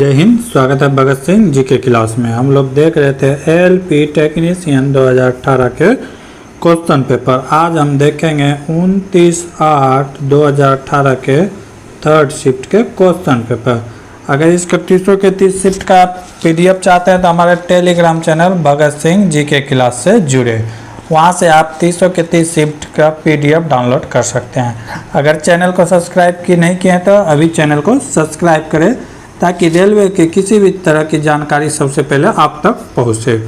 जय हिंद। स्वागत है भगत सिंह जी के क्लास में। हम लोग देख रहे थे एलपी टेक्नीशियन 2018 के क्वेश्चन पेपर। आज हम देखेंगे 29/8/2018 के थर्ड शिफ्ट के क्वेश्चन पेपर। अगर इसके 30 के 30 शिफ्ट का पीडीएफ चाहते हैं तो हमारे टेलीग्राम चैनल भगत सिंह जी के क्लास से जुड़े, वहाँ से आप 30 के 30 शिफ्ट का पीडीएफ डाउनलोड कर सकते हैं। अगर चैनल को सब्सक्राइब की नहीं किए तो अभी चैनल को सब्सक्राइब करें ताकि रेलवे की किसी भी तरह की जानकारी सबसे पहले आप तक पहुँचे।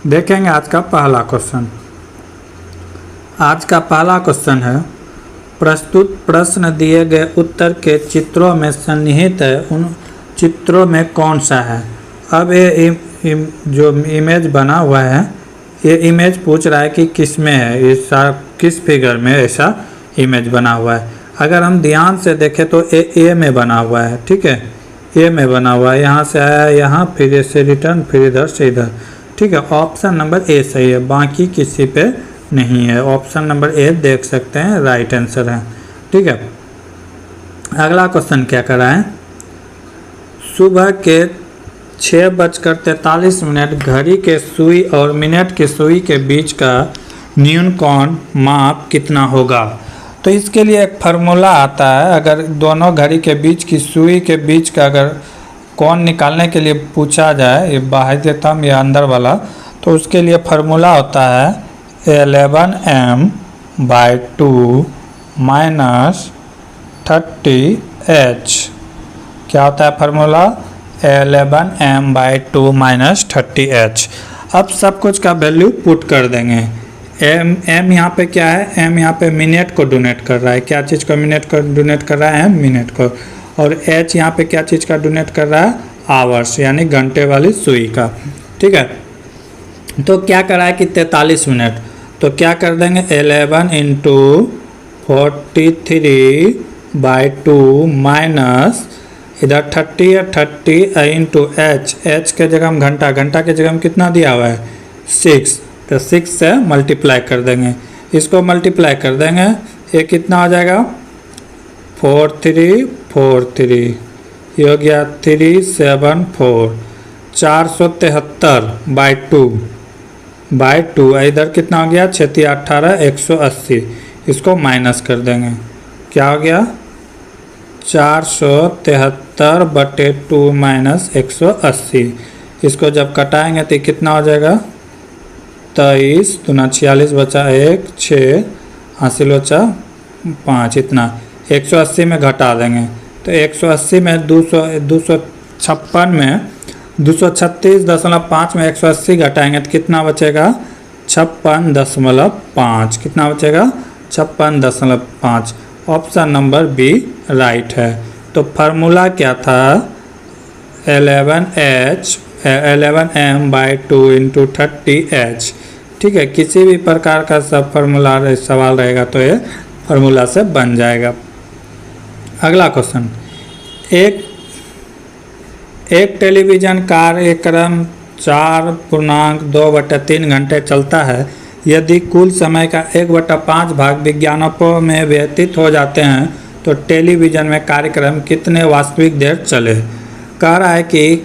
देखेंगे आज का पहला क्वेश्चन। आज का पहला क्वेश्चन है, प्रस्तुत प्रश्न दिए गए उत्तर के चित्रों में सन्निहित है, उन चित्रों में कौन सा है। अब ये जो इमेज बना हुआ है, ये इमेज पूछ रहा है कि किस में है, ऐसा किस फिगर में ऐसा इमेज बना हुआ है। अगर हम ध्यान से देखें तो ए में बना हुआ है, ठीक है, ए में बना हुआ है। यहाँ से आया यहाँ, फिर ऐसे रिटर्न, फिर इधर से इधर, ठीक है। ऑप्शन नंबर ए सही है, बाकी किसी पे नहीं है। ऑप्शन नंबर ए देख सकते हैं राइट आंसर है, ठीक है। अगला क्वेश्चन क्या कर रहा है, सुबह के 6:43 घड़ी के सुई और मिनट के सुई के बीच का न्यूनतम माप कितना होगा। तो इसके लिए एक फार्मूला आता है। अगर दोनों घड़ी के बीच की सुई के बीच का अगर कोण निकालने के लिए पूछा जाए, ये बाह्य थंब या अंदर वाला, तो उसके लिए फार्मूला होता है 11m/2 - 30h। क्या होता है फार्मूला, 11m/2 - 30h। अब सब कुछ का वैल्यू पुट कर देंगे। एम यहाँ पे क्या है, एम यहाँ पे मिनट को डोनेट कर रहा है। क्या चीज़ को मिनट को डोनेट कर रहा है, मिनट को। और एच यहाँ पे क्या चीज़ का डोनेट कर रहा है, आवर्स, यानी घंटे वाली सुई का, ठीक है। तो क्या कर रहा है कि 43 मिनट, तो क्या कर देंगे 11 × 43/2 माइनस इधर 30 है, 30 × एच के जगह हम घंटा के जगह हम कितना दिया हुआ है 6, तो 6 से मल्टीप्लाई कर देंगे। इसको मल्टीप्लाई कर देंगे, ये कितना हो जाएगा 4343, ये हो गया 374, 473/2 इधर कितना हो गया 6 18 180। इसको माइनस कर देंगे, क्या हो गया 473/2 - 180। इसको जब कटाएंगे तो कितना हो जाएगा 23 दूना 46 बचा 1, 6 हासिल बचा 5, इतना 180 में घटा देंगे। तो 180 में 256 में 236.5 में 180 घटाएंगे तो कितना बचेगा 56.5। कितना बचेगा 56.5। ऑप्शन नंबर बी राइट है। तो फार्मूला क्या था 11m/2 × 30h, ठीक है। किसी भी प्रकार का सब फार्मूला सवाल रहेगा तो ये फार्मूला से बन जाएगा। अगला क्वेश्चन, एक टेलीविजन कार्यक्रम 4.2/3 घंटे चलता है। यदि कुल समय का 1/5 भाग विज्ञापनों में व्यतीत हो जाते हैं तो टेलीविजन में कार्यक्रम कितने वास्तविक देर चले। कह रहा है कि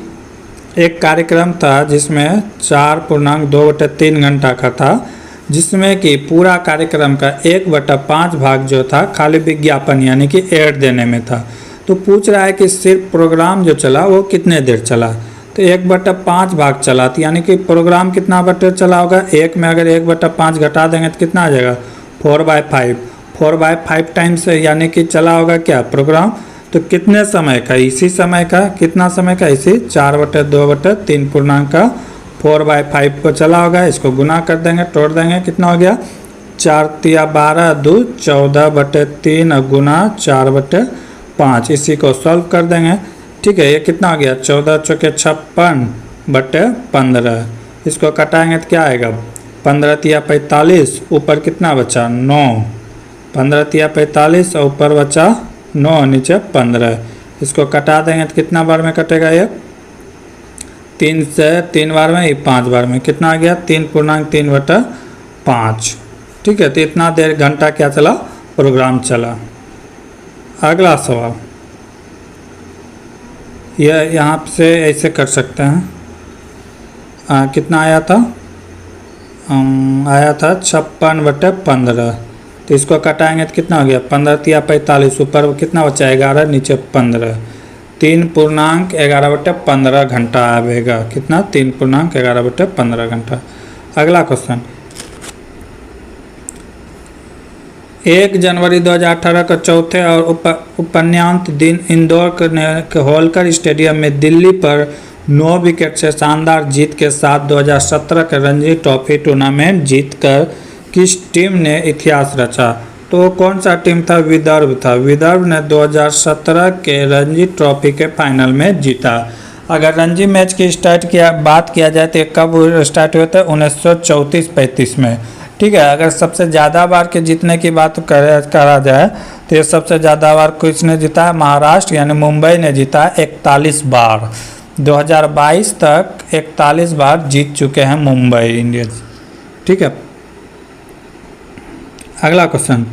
एक कार्यक्रम था जिसमें 4.2/3 घंटा का था, जिसमें कि पूरा कार्यक्रम का 1/5 भाग जो था खाली विज्ञापन यानी कि एड देने में था। तो पूछ रहा है कि सिर्फ प्रोग्राम जो चला वो कितने देर चला। तो 1/5 भाग चला, तो यानी कि प्रोग्राम कितना बटे चला होगा, एक में अगर 1/5 घटा देंगे तो कितना आ जाएगा 4/5। 4/5 टाइम्स यानी कि चला होगा क्या प्रोग्राम। तो कितने समय का, इसी समय का, कितना समय का, इसी 4/2/3 पूर्णांक का 4/5 को चला होगा। इसको गुना कर देंगे, तोड़ देंगे, कितना हो गया 4 × 12 2 14/3 और गुना 4/5। इसी को सॉल्व कर देंगे, ठीक है। ये कितना हो गया 14 × 4 = 56/15। इसको कटाएंगे तो क्या आएगा 15 × 45, ऊपर कितना बचा 9, 15 × 45 और ऊपर बचा 9, नीचे 15। इसको कटा देंगे तो कितना बार में कटेगा, ये 3 से 3 बार में, ये 5 बार में, कितना आ गया 3.3/5, ठीक है। तो इतना देर घंटा क्या चला प्रोग्राम चला। अगला सवाल, यह यहाँ से ऐसे कर सकते हैं। कितना आया था? आया था 56/15। तो इसको कटाएंगे तो कितना हो गया? 15 तिया 45, ऊपर कितना बचा? 11, नीचे 15। 3.11/15 घंटा आएगा। कितना? 3.11/15 घंटा। अगला क्वेश्चन, 1 जनवरी 2018 का चौथे और उपन्यांत दिन इंदौर के होलकर स्टेडियम में दिल्ली पर 9 विकेट से शानदार जीत के साथ 2017 के रणजी ट्रॉफी टूर्नामेंट जीतकर किस टीम ने इतिहास रचा? तो कौन सा टीम था? विदर्भ था। विदर्भ ने 2017 के रणजी ट्रॉफी के फाइनल में जीता। अगर रणजी मैच की बात किया जाए तो कब स्टार्ट हुए थे? 1934-35 में। ठीक है। अगर सबसे ज़्यादा बार के जीतने की बात करा जाए तो ये सबसे ज़्यादा बार किसने जीता है? महाराष्ट्र यानी मुंबई ने जीता 41 बार। 2022 तक 41 बार जीत चुके हैं मुंबई इंडियंस। ठीक है। अगला क्वेश्चन,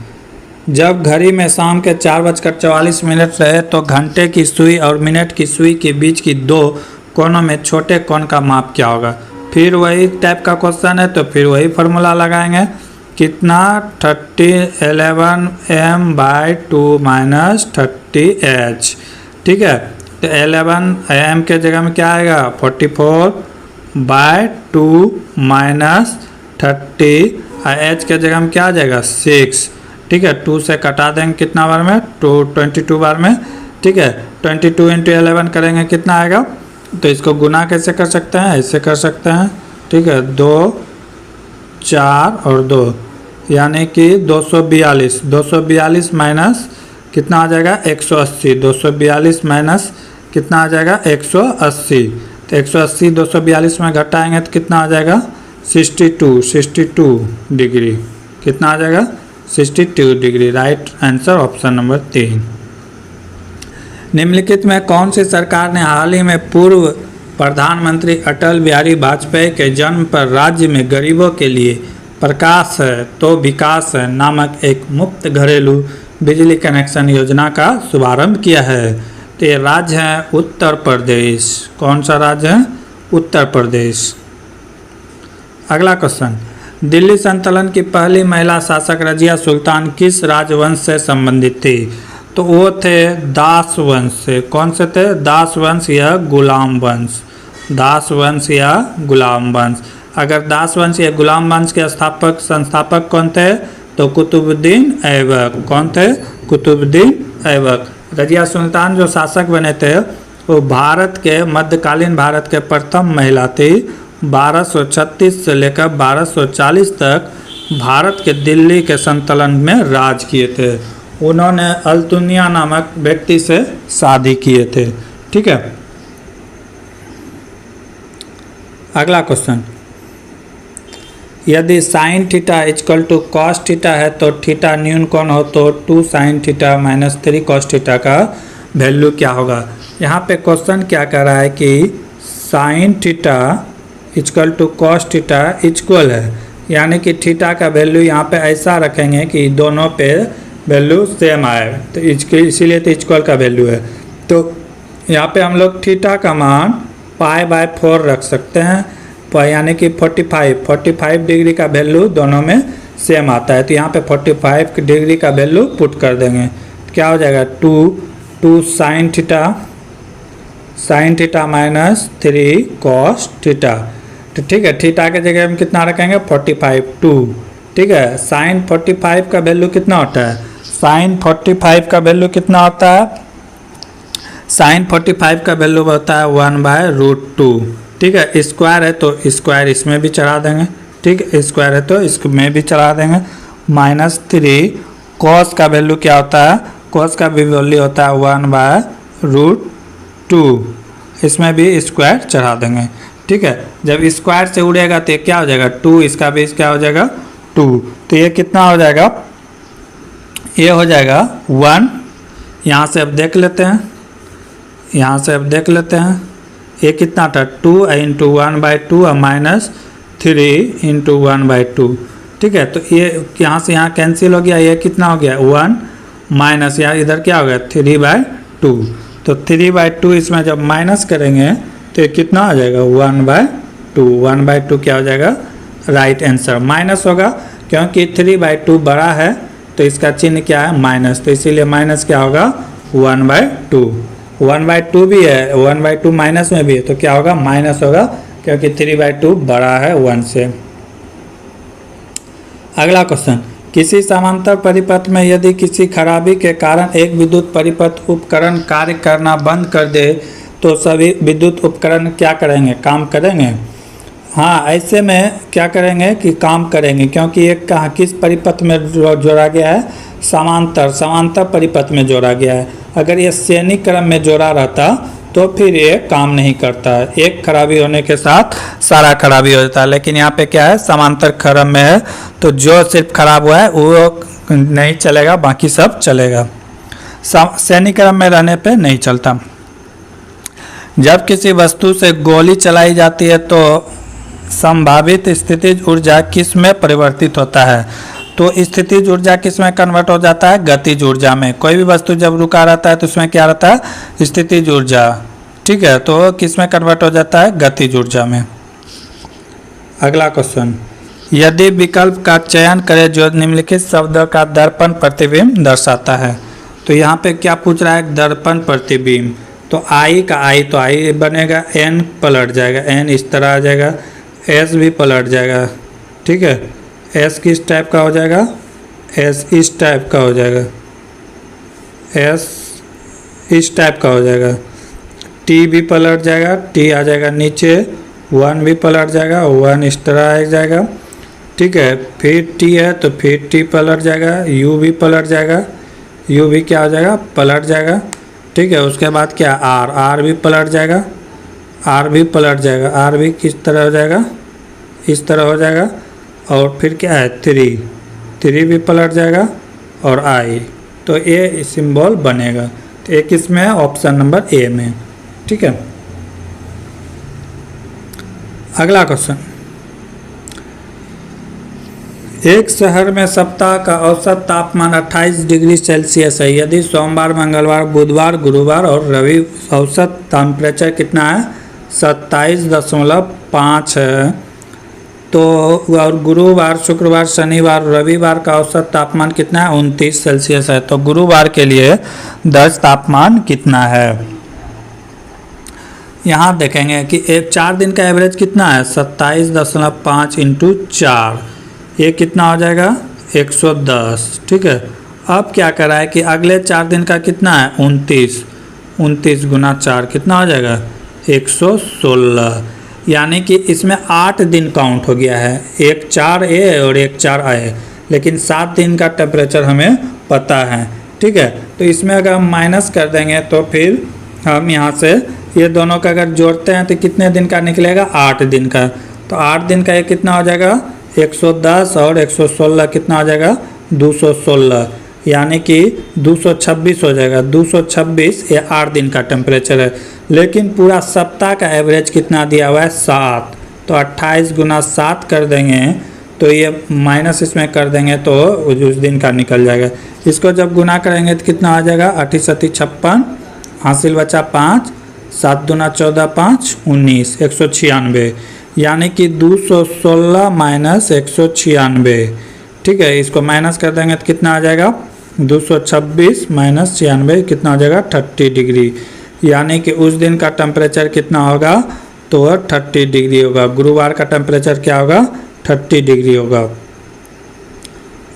जब घड़ी में शाम के 4:44 रहे तो घंटे की सुई और मिनट की सुई के बीच की दो कोनों में छोटे कोण का माप क्या होगा? फिर वही टाइप का क्वेश्चन है तो फिर वही फार्मूला लगाएंगे। कितना? 11 m/2 - 30h। ठीक है। तो 11 m के जगह में क्या आएगा? 44/2 - 30 और h के जगह में क्या आ जाएगा? 6। ठीक है। 2 से कटा देंगे कितना बार में? 22 बार में। ठीक है। 22 × 11 करेंगे कितना आएगा? तो इसको गुना कैसे कर सकते हैं? ऐसे कर सकते हैं। ठीक है। 2, 4 और 2 यानी कि 242। 242 माइनस कितना आ जाएगा? 180। 242 माइनस कितना आ जाएगा? 180। तो 180 242 में घटाएंगे तो कितना आ जाएगा? 62 डिग्री। कितना आ जाएगा? 62 degree. Right answer option number 3। निम्नलिखित में कौन सी सरकार ने हाल ही में पूर्व प्रधानमंत्री अटल बिहारी वाजपेयी के जन्म पर राज्य में गरीबों के लिए प्रकाश है तो विकास है नामक एक मुफ्त घरेलू बिजली कनेक्शन योजना का शुभारंभ किया है? तो ये राज्य है उत्तर प्रदेश। कौन सा राज्य है? उत्तर प्रदेश। अगला क्वेश्चन, दिल्ली सल्तनत की पहली महिला शासक रजिया सुल्तान किस राजवंश से संबंधित थी? तो वो थे दास वंश से। कौन से थे? दास वंश या गुलाम वंश। दास वंश या गुलाम वंश। अगर दास वंश या गुलाम वंश के संस्थापक कौन थे? तो कुतुबुद्दीन ऐबक। कौन थे? कुतुबुद्दीन ऐबक। रजिया सुल्तान जो शासक बने थे वो मध्यकालीन भारत के प्रथम महिला थी। 1236 से लेकर 1240 तक भारत के दिल्ली के सल्तनत में राज किए थे। उन्होंने अल्तुनिया नामक व्यक्ति से शादी किए थे। ठीक है। अगला क्वेश्चन, यदि sine theta equal to cos theta है तो थीटा न्यून कौन हो? तो 2 sine theta minus 3 cos theta का वैल्यू क्या होगा? यहाँ पे क्वेश्चन क्या कह रहा है कि sine theta equal to cos theta equal है, यानी कि थीटा का वैल्यू यहाँ पे ऐसा रखेंगे कि दोनों पे वैल्यू सेम आए, तो इसीलिए तो इक्वल का वैल्यू है। तो यहाँ पे हम लोग थीटा का मान π/4 रख सकते हैं, यानी कि 45 डिग्री का वैल्यू दोनों में सेम आता है। तो यहाँ पे 45 डिग्री का वैल्यू पुट कर देंगे। क्या हो जाएगा? 2 sine theta minus 3 cos theta. तो ठीक है, थीटा के जगह हम कितना रखेंगे? 45 2। ठीक है। साइन 45 का वैल्यू कितना होता है? साइन 45 का वैल्यू कितना होता है? साइन 45 का वैल्यू होता है 1/√2। ठीक है। स्क्वायर है तो स्क्वायर इसमें भी चढ़ा देंगे। ठीक है। स्क्वायर है तो इसमें भी चढ़ा देंगे। -3 कॉस का वैल्यू क्या होता है? कॉस का भी वैल्यू होता है 1/√2। इसमें भी स्क्वायर चढ़ा देंगे। ठीक है। जब स्क्वायर से उड़ेगा तो क्या हो जाएगा? 2। इसका भी क्या हो जाएगा? 2। तो ये कितना हो जाएगा? ये हो जाएगा 1। यहाँ से अब देख लेते हैं। ये कितना था? 2 × 1/2 और -3 × 1/2। ठीक है। तो ये यहाँ से यहाँ कैंसिल हो गया। ये कितना हो गया? 1 माइनस यहाँ इधर क्या हो गया? 3/2। तो 3/2 इसमें जब माइनस करेंगे तो ये कितना आ जाएगा 1/2। 1/2 क्या हो जाएगा राइट आंसर। माइनस होगा क्योंकि 3/2 बड़ा है तो इसका चिन्ह क्या है माइनस, तो इसीलिए माइनस क्या होगा 1/2। 1/2 भी है, 1/2 माइनस में भी है तो क्या होगा माइनस होगा क्योंकि 3/2 बड़ा है 1 से। अगला क्वेश्चन, किसी समांतर परिपथ में यदि किसी खराबी के कारण एक विद्युत परिपथ उपकरण कार्य करना बंद कर दे तो सभी विद्युत उपकरण क्या करेंगे, काम करेंगे। हाँ, ऐसे में क्या करेंगे कि काम करेंगे, क्योंकि एक कहाँ किस परिपथ में जोड़ा गया है, समांतर परिपथ में जोड़ा गया है। अगर ये श्रेणी क्रम में जोड़ा रहता तो फिर ये काम नहीं करता है, एक खराबी होने के साथ सारा खराबी हो जाता है। लेकिन यहाँ पे क्या है समांतर क्रम में है तो जो सिर्फ खराब हुआ है वो नहीं चलेगा, बाकी सब चलेगा। श्रेणी क्रम में रहने पे नहीं चलता। जब किसी वस्तु से गोली चलाई जाती है तो संभावित स्थितिज ऊर्जा किस में परिवर्तित होता है। तो स्थितिज ऊर्जा किस में कन्वर्ट हो जाता है, गतिज ऊर्जा में। कोई भी वस्तु जब रुका रहता है तो उसमें क्या रहता है स्थितिज ऊर्जा, ठीक है, तो किस में कन्वर्ट हो जाता है गतिज ऊर्जा में। अगला क्वेश्चन, यदि विकल्प का चयन करें जो निम्नलिखित शब्द का दर्पण प्रतिबिंब दर्शाता है। तो यहाँ पे क्या पूछ रहा है दर्पण प्रतिबिंब, तो आई का आई तो आई बनेगा, एन पलट जाएगा, एन इस तरह आ जाएगा, एस भी पलट जाएगा, ठीक है, एस किस टाइप का हो जाएगा, एस इस टाइप का हो जाएगा, एस इस टाइप का हो जाएगा, टी भी पलट जाएगा, टी आ जाएगा नीचे, वन भी पलट जाएगा, वन इस तरह आ जाएगा, ठीक है, फिर टी है तो फिर टी पलट जाएगा, यू भी पलट जाएगा, यू भी क्या हो जाएगा पलट जाएगा, ठीक है। उसके बाद क्या आर, आर भी पलट जाएगा, आर भी पलट जाएगा, आर भी किस तरह हो जाएगा इस तरह हो जाएगा, और फिर क्या है थ्री, थ्री भी पलट जाएगा और आई, तो ए सिंबल बनेगा। तो एक इसमें ऑप्शन नंबर ए में, ठीक है। अगला क्वेश्चन, एक शहर में सप्ताह का औसत तापमान 28 डिग्री सेल्सियस है। यदि सोमवार, मंगलवार, बुधवार, गुरुवार और रवि औसत टेम्परेचर कितना है 27.5 है, तो और गुरुवार, शुक्रवार, शनिवार, रविवार का औसत तापमान कितना है 29 सेल्सियस है। तो गुरुवार के लिए 10 तापमान कितना है। यहाँ देखेंगे कि 4 दिन का एवरेज कितना है 27.5 इंटू 4, ये कितना हो जाएगा 110, ठीक है। अब क्या करा है कि अगले 4 दिन का कितना है 29, 29 गुना 4 कितना हो जाएगा 116, यानी कि इसमें 8 दिन काउंट हो गया है, एक 4 ए और एक 4 आए, लेकिन 7 दिन का टेम्परेचर हमें पता है, ठीक है। तो इसमें अगर हम माइनस कर देंगे तो फिर हम यहाँ से ये दोनों का अगर जोड़ते हैं तो कितने दिन का निकलेगा 8 दिन का। तो 8 दिन का ये कितना हो जाएगा 110 और 116 कितना हो जाएगा 216, यानी कि 226 हो जाएगा। 226 ये 8 दिन का टेम्परेचर है, लेकिन पूरा सप्ताह का एवरेज कितना दिया हुआ है 7, तो 28 गुना 7 कर देंगे तो ये माइनस इसमें कर देंगे तो उस दिन का निकल जाएगा। इसको जब गुना करेंगे तो कितना आ जाएगा 8 × 56, हासिल बचा 5, 7 दूना 14, 5 19, 196, यानी कि 216 माइनस 196, ठीक है। इसको माइनस कर देंगे तो कितना आ जाएगा 226 माइनस 96 कितना हो जाएगा 30 डिग्री, यानी कि उस दिन का टेम्परेचर कितना होगा तो 30 डिग्री होगा। गुरुवार का टेम्परेचर क्या होगा 30 डिग्री होगा।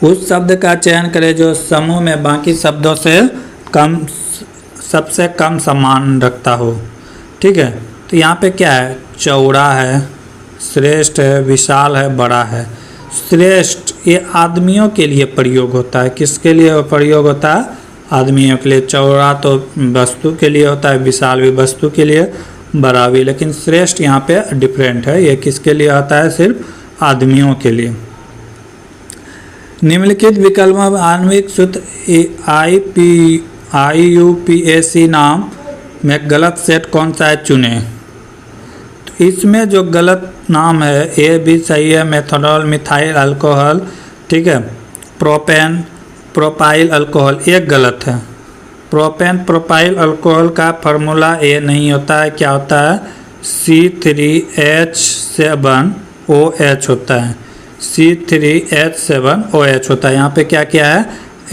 उस शब्द का चयन करें जो समूह में बाकी शब्दों से कम, सबसे कम समान रखता हो, ठीक है। तो यहाँ पे क्या है चौड़ा है, श्रेष्ठ है, विशाल है, बड़ा है। श्रेष्ठ ये आदमियों के लिए प्रयोग होता है, किसके लिए प्रयोग होता है आदमियों के लिए। चौड़ा तो वस्तु के लिए होता है, विशाल भी वस्तु के लिए, बड़ा भी, लेकिन श्रेष्ठ यहाँ पे डिफरेंट है, ये किसके लिए आता है सिर्फ आदमियों के लिए। निम्नलिखित विकल्प में आणविक सूत्र IUPAC नाम में गलत सेट कौन सा है चुने। तो इसमें जो गलत नाम है ए भी सही है, मेथनॉल, मिथाइल अल्कोहल, ठीक है, प्रोपेन, प्रोपाइल अल्कोहल, एक गलत है, प्रोपेन प्रोपाइल अल्कोहल का फार्मूला ये नहीं होता है, क्या होता है C3H7OH होता है, C3H7OH होता है। यहाँ पे क्या किया है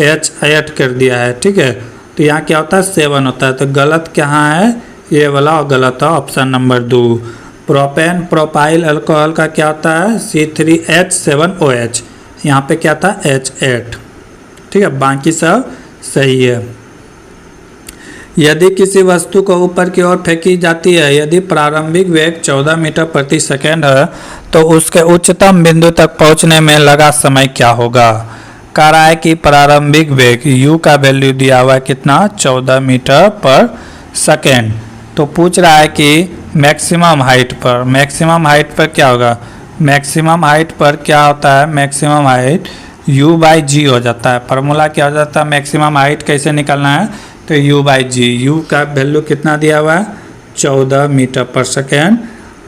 H ऐड कर दिया है, ठीक है। तो यहाँ क्या होता है 7 होता है, तो गलत कहाँ है ये वाला, और गलत है option number 2। Propane propyl alcohol का क्या होता है C3H7OH, यहाँ पे क्या था H8, ठीक है। बाकी सब सही है। यदि किसी वस्तु को ऊपर की ओर फेंकी जाती है, यदि प्रारंभिक वेग 14 मीटर प्रति सेकेंड है तो उसके उच्चतम बिंदु तक पहुंचने में लगा समय क्या होगा। कह रहा है कि प्रारंभिक वेग u का वैल्यू दिया हुआ है कितना 14 मीटर पर सेकेंड। तो पूछ रहा है कि मैक्सिमम हाइट पर क्या होगा, मैक्सिमम हाइट पर क्या होता है, मैक्सिमम हाइट u/g हो जाता है। फार्मूला क्या हो जाता है, मैक्सिमम हाइट कैसे निकालना है तो u/g, u का वैल्यू कितना दिया हुआ है 14 मीटर पर सेकेंड,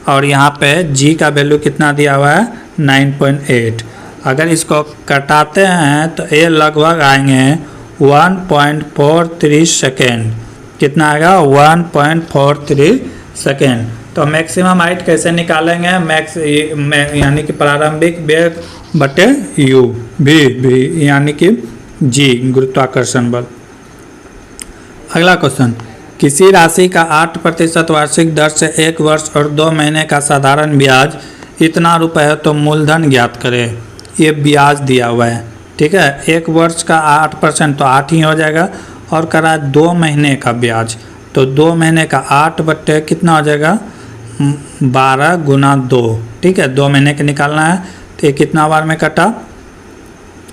और यहाँ पे g का वैल्यू कितना दिया हुआ है 9.8। अगर इसको कटाते हैं तो ये लगभग आएंगे 1.43 सेकेंड, कितना आएगा 1.43 सेकेंड। तो मैक्सिमम हाइट कैसे निकालेंगे, यानी कि प्रारंभिक वेग बटे u भी यानी कि g गुरुत्वाकर्षण बल। अगला क्वेश्चन, किसी राशि का 8% वार्षिक दर से 1 वर्ष और 2 महीने का साधारण ब्याज इतना रुपए है तो मूलधन ज्ञात करें। ये ब्याज दिया हुआ है, ठीक है। 1 वर्ष का 8% तो 8 ही हो जाएगा, और करा 2 महीने का ब्याज तो 2 महीने का 8 बट्टे कितना हो जाएगा 12 गुना 2, ठीक है। 2 महीने के निकालना है तो ये कितना बार में कटा,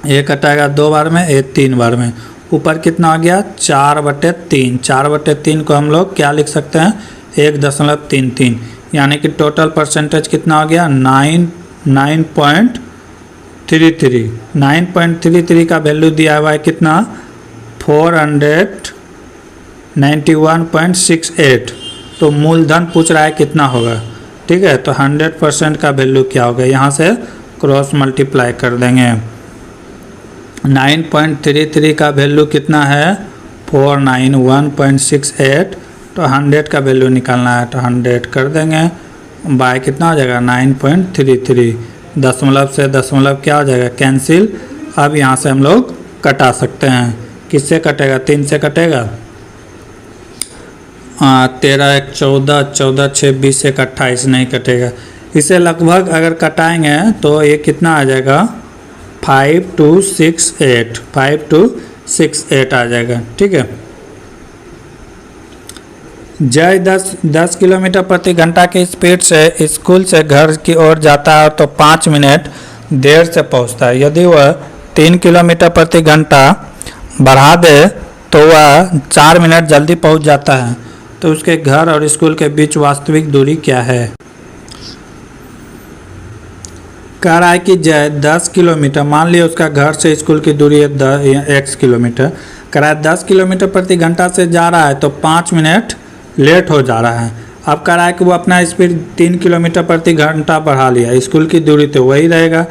ये कटाएगा 2 बार में, ये 3 बार में। ऊपर कितना हो गया 4/3, 4/3 को हम लोग क्या लिख सकते हैं 1.33, यानी कि टोटल परसेंटेज कितना हो गया 9.33 का वैल्यू दिया हुआ है कितना 491.68। तो मूलधन पूछ रहा है कितना होगा, ठीक है। तो 100% का वैल्यू क्या होगा, यहाँ से क्रॉस मल्टीप्लाई कर देंगे। 9.33 का वैल्यू कितना है 491.68, तो 100 का वैल्यू निकालना है तो 100 कर देंगे, बाय कितना हो जाएगा 9.33, दशमलव से दशमलव क्या हो जाएगा कैंसिल। अब यहाँ से हम लोग कटा सकते हैं, किससे कटेगा 3 से कटेगा, 13 1 14, 14 6 20 1 28 नहीं कटेगा। इसे लगभग अगर कटाएंगे तो ये कितना आ जाएगा 5268 आ जाएगा, ठीक है। जय 10 किलोमीटर प्रति घंटा की स्पीड से स्कूल से घर की ओर जाता है तो 5 मिनट देर से पहुंचता है। यदि वह 3 किलोमीटर प्रति घंटा बढ़ा दे तो वह 4 मिनट जल्दी पहुंच जाता है। तो उसके घर और स्कूल के बीच वास्तविक दूरी क्या है। कह रहा है कि जय 10 किलोमीटर, मान लिया उसका घर से स्कूल की दूरी है x किलोमीटर, कह रहा है 10 किलोमीटर प्रति घंटा से जा रहा है तो 5 मिनट लेट हो जा रहा है। अब कह रहा है कि वो अपना स्पीड 3 किलोमीटर प्रति घंटा बढ़ा लिया, स्कूल की दूरी तो वही रहेगा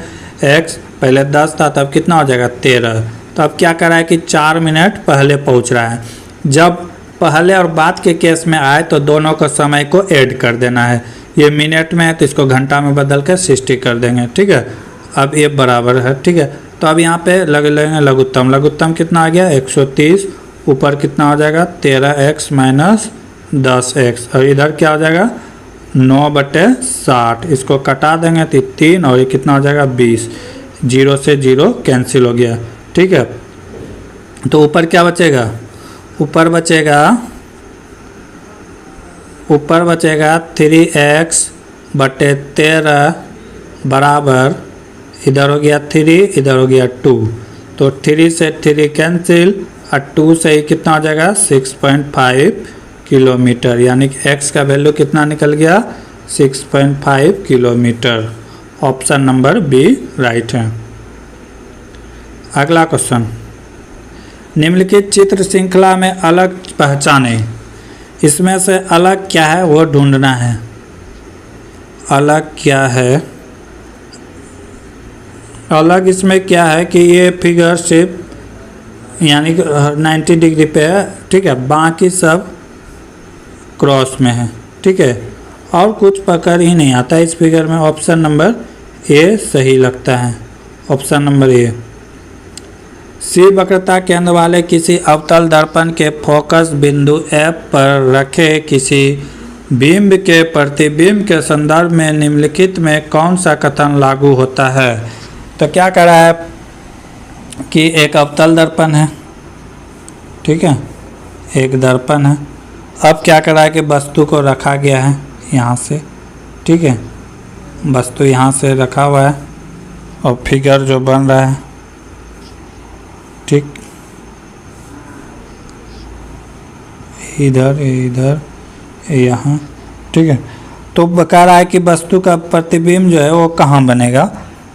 x, पहले 10 था तब कितना हो जाएगा 13। तो अब क्या कर रहा है कि 4 मिनट पहले पहुंच रहा है। जब पहले और बाद के केस में आए तो दोनों को समय को ऐड कर देना है। ये मिनट में है तो इसको घंटा में बदल कर 60 कर देंगे, ठीक है। अब ये बराबर है, ठीक है। तो अब यहाँ पे लेंगे लघुत्तम, लघुत्तम कितना आ गया 130, ऊपर कितना हो जाएगा 13x माइनस 10x, और इधर क्या हो जाएगा 9/60। इसको कटा देंगे तो 3 और ये कितना हो जाएगा 20, 0 से 0 कैंसिल हो गया, ठीक है। तो ऊपर क्या बचेगा, ऊपर बचेगा 3x/13 बराबर, इधर हो गया 3, इधर हो गया 2, तो 3 से 3 कैंसिल और 2 से ही कितना हो जाएगा 6.5 किलोमीटर, यानी कि x का वैल्यू कितना निकल गया 6.5 kilometre. Option number B right है। अगला क्वेश्चन, निम्नलिखित चित्र श्रृंखला में अलग पहचाने, इसमें से अलग क्या है वो ढूंढना है। अलग क्या है, अलग इसमें क्या है कि ये फिगर सिर्फ यानी कि 90 डिग्री पे है, ठीक है, बाकी सब क्रॉस में है, ठीक है, और कुछ पकड़ ही नहीं आता इस फिगर में। ऑप्शन नंबर ए सही लगता है, ऑप्शन नंबर ए। सी वक्रता केंद्र वाले किसी अवतल दर्पण के फोकस बिंदु F पर रखे किसी बिंब के प्रतिबिंब के संदर्भ में निम्नलिखित में कौन सा कथन लागू होता है। तो क्या कह रहा है कि एक अवतल दर्पण है, ठीक है, एक दर्पण है। अब क्या कर रहा है कि वस्तु को रखा गया है यहाँ से, ठीक है, वस्तु यहाँ से रखा हुआ है और फिगर जो बन रहा है, ठीक, इधर इधर यहाँ, ठीक है। तो कह रहा है कि वस्तु का प्रतिबिंब जो है वो कहाँ बनेगा।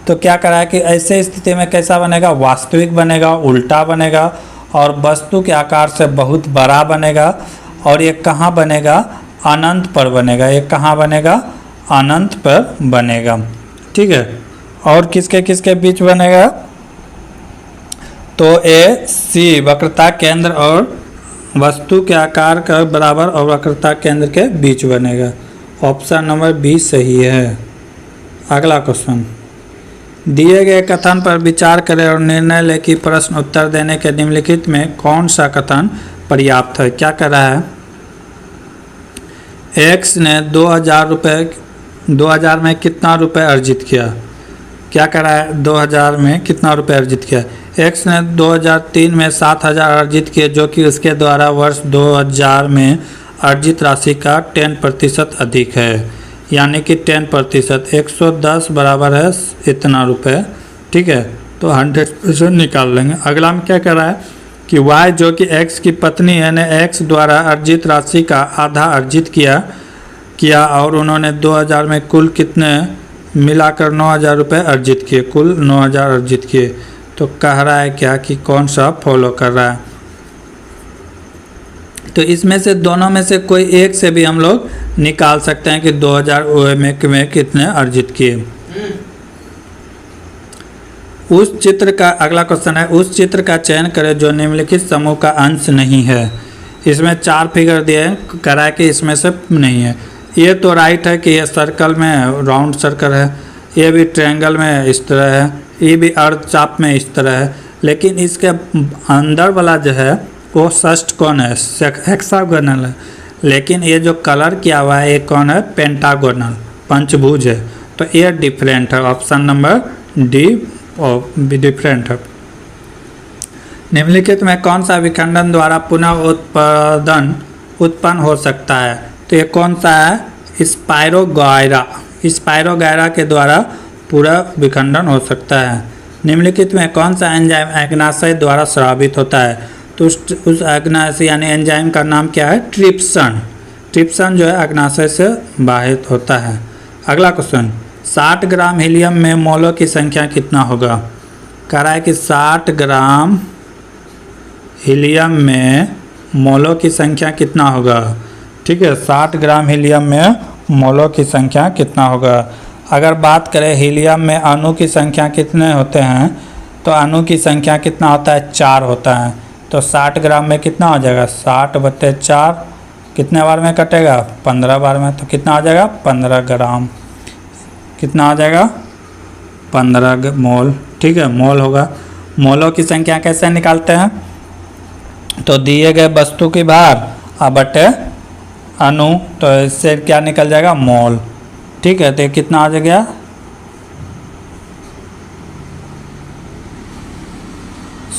तो क्या कह रहा है कि ऐसे स्थिति में कैसा बनेगा, वास्तविक बनेगा, उल्टा बनेगा और वस्तु के आकार से बहुत बड़ा बनेगा। और ये कहाँ बनेगा, अनंत पर बनेगा। ये कहाँ बनेगा, अनंत पर बनेगा, ठीक है। और किसके किसके बीच बनेगा, तो ए सी वक्रता केंद्र और वस्तु के आकार का बराबर और वक्रता केंद्र के बीच बनेगा। ऑप्शन नंबर बी सही है। अगला क्वेश्चन, दिए गए कथन पर विचार करें और निर्णय लें कि प्रश्न उत्तर देने के निम्नलिखित में कौन सा कथन पर्याप्त है। क्या कर रहा है, एक्स ने 2000 में कितना रुपए अर्जित किया। क्या कर रहा है, 2000 में कितना रुपए अर्जित किया। एक्स ने 2003 में 7000 अर्जित किए, जो कि उसके द्वारा वर्ष 2000 में अर्जित राशि का 10% अधिक है, यानी कि 10%। 110 बराबर है इतना रुपए, ठीक है। तो 100% निकाल लेंगे। अगला में क्या कर रहा है कि y जो कि x की पत्नी है ने x द्वारा अर्जित राशि का आधा अर्जित किया और उन्होंने 2000 में कुल कितने मिलाकर 9000 रुपये अर्जित किए, कुल 9000 अर्जित किए। तो कह रहा है क्या कि कौन सा फॉलो कर रहा है। तो इसमें से दोनों में से कोई एक से भी हम लोग निकाल सकते हैं कि 2000 में कितने अर्जित किए। उस चित्र का, अगला क्वेश्चन है, उस चित्र का चयन करें जो निम्नलिखित समूह का अंश नहीं है। इसमें 4 फिगर दिए हैं, कह रहा है कि इसमें से नहीं है। ये तो राइट है कि ये सर्कल में राउंड सर्कल है, ये भी ट्रायंगल में इस तरह है, ये भी अर्धचाप में इस तरह है, लेकिन इसके अंदर वाला जो है वो षष्ठकोण है, हेक्सागोनल है। लेकिन ये जो कलर किया हुआ है ये कौन है, पेंटागोनल, पंचभुज है। तो ये डिफरेंट है, ऑप्शन नंबर डी डिफरेंट है। निम्नलिखित में कौन सा विखंडन द्वारा पुनः उत्पन्न हो सकता है। तो ये कौन सा है, स्पाइरोगायरा। स्पाइरोगायरा के द्वारा पूरा विखंडन हो सकता है। निम्नलिखित में कौन सा एंजाइम अग्नाशय द्वारा स्रावित होता है। तो उस अग्नाशय यानी एंजाइम का नाम क्या है, ट्रिप्सन। ट्रिप्सन जो है अग्नाशय से बाहित होता है। अगला क्वेश्चन, 60 ग्राम हीलियम में मोलों की संख्या कितना होगा। कह रहा है कि 60 ग्राम हीलियम में मोलों की संख्या कितना होगा, ठीक है। 60 ग्राम हीलियम में मोलों की संख्या कितना होगा। अगर बात करें हीलियम में अणु की संख्या कितने होते हैं, तो अणु की संख्या कितना होता है, 4 होता है। तो 60 ग्राम में कितना हो जाएगा, 60/4 कितने बार में कटेगा, 15 बार में। तो कितना आ जाएगा, 15 ग्राम। कितना आ जाएगा, 15 मोल, ठीक है, मोल होगा। मोलों की संख्या कैसे निकालते हैं, तो दिए गए वस्तु की भार और बटे अणु, तो इससे क्या निकल जाएगा, मोल, ठीक है। तो कितना आ जाएगा,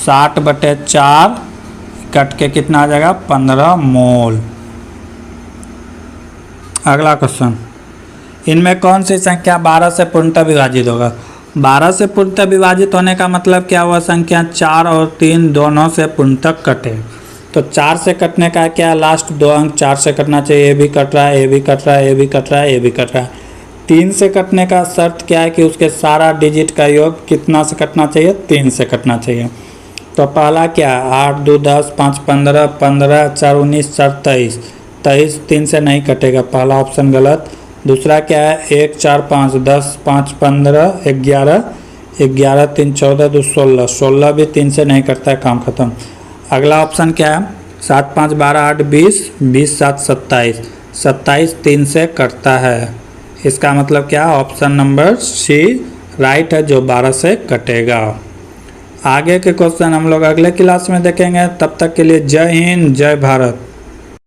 60/4 कट के कितना आ जाएगा, 15 मोल। अगला क्वेश्चन, इनमें कौन सी संख्या 12 से पूर्णतः विभाजित होगा। 12 से पूर्णतः विभाजित होने का मतलब क्या हुआ, संख्या 4 और 3 दोनों से पूर्णतः कटे। तो 4 से कटने का क्या, लास्ट 2 अंक 4 से कटना चाहिए, ये भी कट रहा है, ये भी कट रहा है, ये भी कट रहा है, ये भी कट रहा है। 3 से कटने का शर्त क्या है कि उसके सारा डिजिट का योग कितना से कटना चाहिए, 3 से कटना चाहिए। तो पहला क्या, 8 2 10 5 15 15 4 19 4 23 23 3 से नहीं कटेगा, पहला ऑप्शन गलत। दूसरा क्या है, 1 4 5 10 5 15 11 11 3 14 2 16 16 भी 3 से नहीं कटता है, काम खत्म। अगला ऑप्शन क्या है, 7 5 12 8 20, 20 7 27, 27 3 से कटता है। इसका मतलब क्या, ऑप्शन नंबर सी राइट है जो 12 से कटेगा। आगे के क्वेश्चन हम लोग अगले क्लास में देखेंगे, तब तक के लिए जय हिंद जय भारत।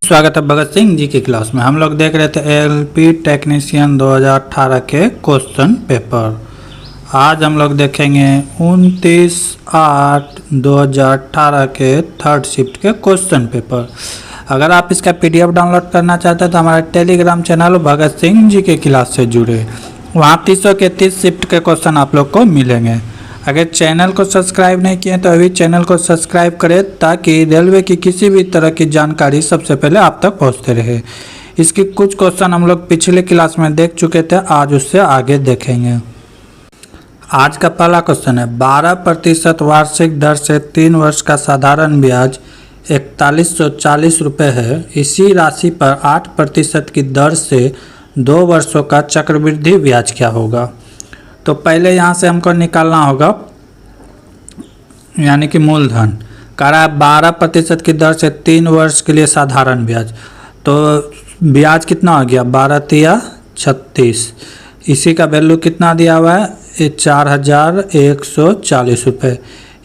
स्वागत है भगत सिंह जी की क्लास में। हम लोग देख रहे थे एलपी टेक्नीशियन 2018 के क्वेश्चन पेपर। आज हम लोग देखेंगे 29/8/2018 के थर्ड शिफ्ट के क्वेश्चन पेपर। अगर आप इसका पीडीएफ डाउनलोड करना चाहते हैं तो हमारे टेलीग्राम चैनल भगत सिंह जी के क्लास से जुड़े, वहाँ 330 शिफ्ट के क्वेश्चन आप लोग को मिलेंगे। अगर चैनल को सब्सक्राइब नहीं किए तो अभी चैनल को सब्सक्राइब करें ताकि रेलवे की किसी भी तरह की जानकारी सबसे पहले आप तक पहुँचते रहे। इसकी कुछ क्वेश्चन हम लोग पिछले क्लास में देख चुके थे, आज उससे आगे देखेंगे। आज का पहला क्वेश्चन है, 12% वार्षिक दर से 3 वर्ष का साधारण ब्याज 4140 रुपये है। इसी राशि पर 8% की दर से 2 वर्षों का चक्रवृद्धि ब्याज क्या होगा। तो पहले यहाँ से हमको निकालना होगा, यानी कि मूलधन। कह रहा है 12% की दर से 3 वर्ष के लिए साधारण ब्याज, तो ब्याज कितना हो गया, 12 तिया 36। इसी का वैल्यू कितना दिया हुआ है, 4140 रुपये,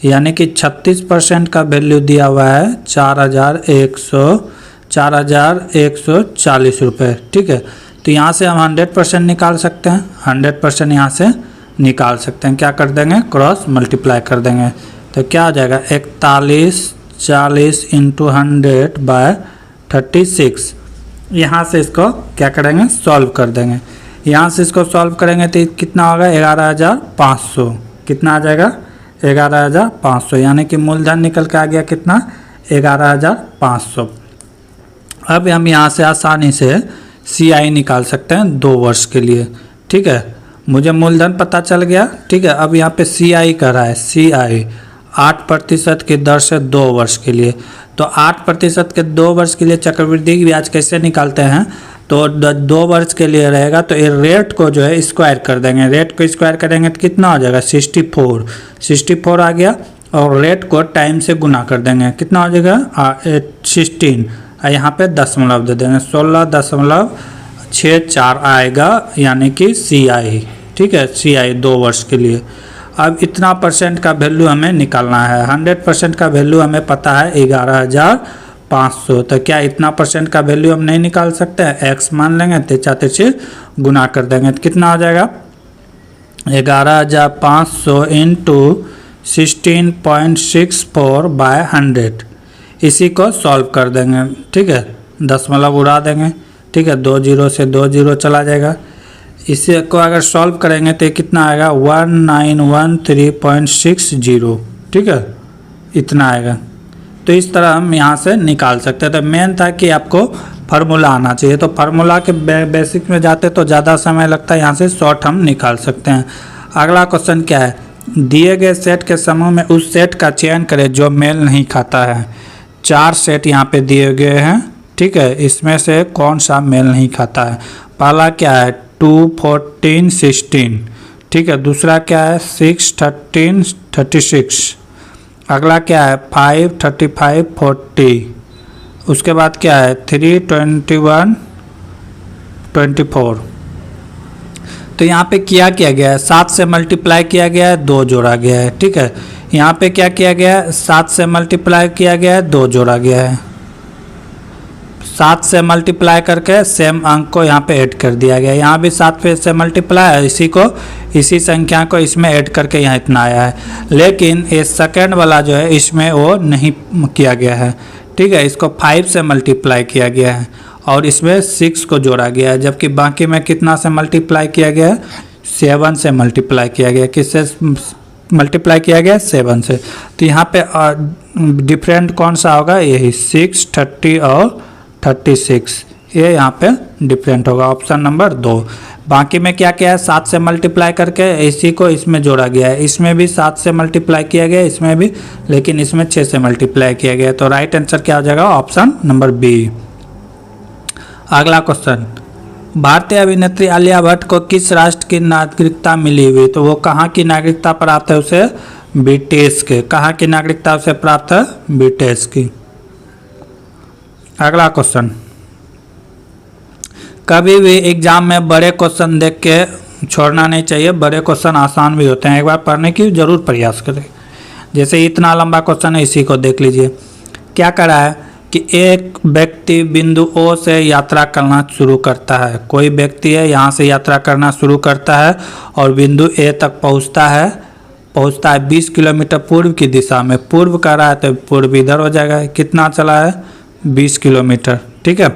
यानी कि 36% का वैल्यू दिया हुआ है 4140 रुपये। ठीक है, तो यहाँ से हम 100% निकाल सकते हैं, 100% यहाँ से निकाल सकते हैं। क्या कर देंगे, क्रॉस मल्टीप्लाई कर देंगे, तो क्या आ जाएगा, 4140 इंटू 100/36। यहाँ से इसको क्या करेंगे, सॉल्व कर देंगे। यहाँ से इसको सॉल्व करेंगे तो कितना होगा, 11500। कितना आ जाएगा, 11500, यानी कि मूलधन निकल के आ गया कितना, 11500। अब हम यहाँ से आसानी से CI निकाल सकते हैं 2 वर्ष के लिए। ठीक है, मुझे मूलधन पता चल गया। ठीक है, अब यहाँ पे CI कर रहा है, CI 8% की दर से 2 वर्ष के लिए। तो 8% के 2 वर्ष के लिए चक्रवृद्धि ब्याज कैसे निकालते हैं, तो 2 वर्ष के लिए रहेगा तो ये रेट को जो है स्क्वायर कर देंगे। रेट को स्क्वायर करेंगे तो कितना हो जाएगा, 64 आ गया, और रेट को टाइम से गुना कर देंगे, कितना हो जाएगा 16, यहाँ पे दशमलव दे देंगे, 16.64 आएगा, यानी कि CI। ठीक है, CI 2 वर्ष के लिए। अब इतना % का वैल्यू हमें निकालना है। 100% का वैल्यू हमें पता है 11500, तो क्या इतना % का वैल्यू हम नहीं निकाल सकते हैं, x मान लेंगे, 3 गुना कर देंगे तो कितना हो जाएगा, 11500 इंटू 16.64/100। इसी को सॉल्व कर देंगे। ठीक है, दशमलव उड़ा देंगे। ठीक है, 2 0 से 2 0 चला जाएगा। इसे को अगर सॉल्व करेंगे तो कितना आएगा, 1913.60। ठीक है, इतना आएगा। तो इस तरह हम यहाँ से निकाल सकते हैं। तो मेन था कि आपको फार्मूला आना चाहिए, तो फार्मूला के बेसिक में जाते तो ज़्यादा समय लगता है, यहाँ से शॉर्ट हम निकाल सकते हैं। अगला क्वेश्चन क्या है, दिए गए सेट के समूह में उस सेट का चयन करें जो मेल नहीं खाता है। 4 सेट यहाँ पे दिए गए हैं। ठीक है, इसमें से कौन सा मेल नहीं खाता है। पहला क्या है, 2 14 16। ठीक है, दूसरा क्या है, 6 13 36। अगला क्या है, 5 35 40। उसके बाद क्या है, 3 21 24। तो यहाँ पे क्या किया गया है, 7 से मल्टीप्लाई किया गया है, 2 जोड़ा गया है। ठीक है, यहाँ पे क्या किया गया है, 7 से मल्टीप्लाई किया गया है, 2 जोड़ा गया है। 7 से मल्टीप्लाई करके सेम अंक को यहाँ पे ऐड कर दिया गया। यहाँ भी 7 पे से मल्टीप्लाई है, इसी संख्या को इसमें ऐड करके यहाँ इतना आया है। लेकिन ये सेकेंड वाला जो है इसमें वो नहीं किया गया है। ठीक है, इसको 5 से मल्टीप्लाई किया गया है और इसमें 6 को जोड़ा गया है, जबकि बाकी में कितना से मल्टीप्लाई किया गया है, 7 से मल्टीप्लाई किया गया। किससे मल्टीप्लाई किया गया, 7 से। तो यहाँ पे डिफरेंट कौन सा होगा, यही 6 30 और 36, ये यहाँ पे डिफरेंट होगा, ऑप्शन नंबर 2। बाकी में क्या क्या है, 7 से मल्टीप्लाई करके इसी को इसमें जोड़ा गया है। इसमें भी 7 से मल्टीप्लाई किया गया, इसमें भी, लेकिन इसमें 6 से मल्टीप्लाई किया गया। तो राइट आंसर क्या हो जाएगा, ऑप्शन नंबर बी। अगला क्वेश्चन, भारतीय अभिनेत्री आलिया भट्ट को किस राष्ट्र की नागरिकता मिली हुई। तो वो कहाँ की नागरिकता प्राप्त है उसे ब्रिटिश के। कहाँ की नागरिकता उसे प्राप्त है? ब्रिटिश की। अगला क्वेश्चन, कभी भी एग्जाम में बड़े क्वेश्चन देख के छोड़ना नहीं चाहिए, बड़े क्वेश्चन आसान भी होते हैं, एक बार पढ़ने की जरूर प्रयास करें। जैसे इतना लंबा क्वेश्चन है, इसी को देख लीजिए। क्या करा है कि एक व्यक्ति बिंदु ओ से यात्रा करना शुरू करता है। कोई व्यक्ति है यहाँ से यात्रा करना शुरू करता है और बिंदु ए तक पहुँचता है 20 किलोमीटर पूर्व की दिशा में। पूर्व कर रहा है तो पूर्व इधर हो जाएगा। कितना चला है? 20 किलोमीटर। ठीक है,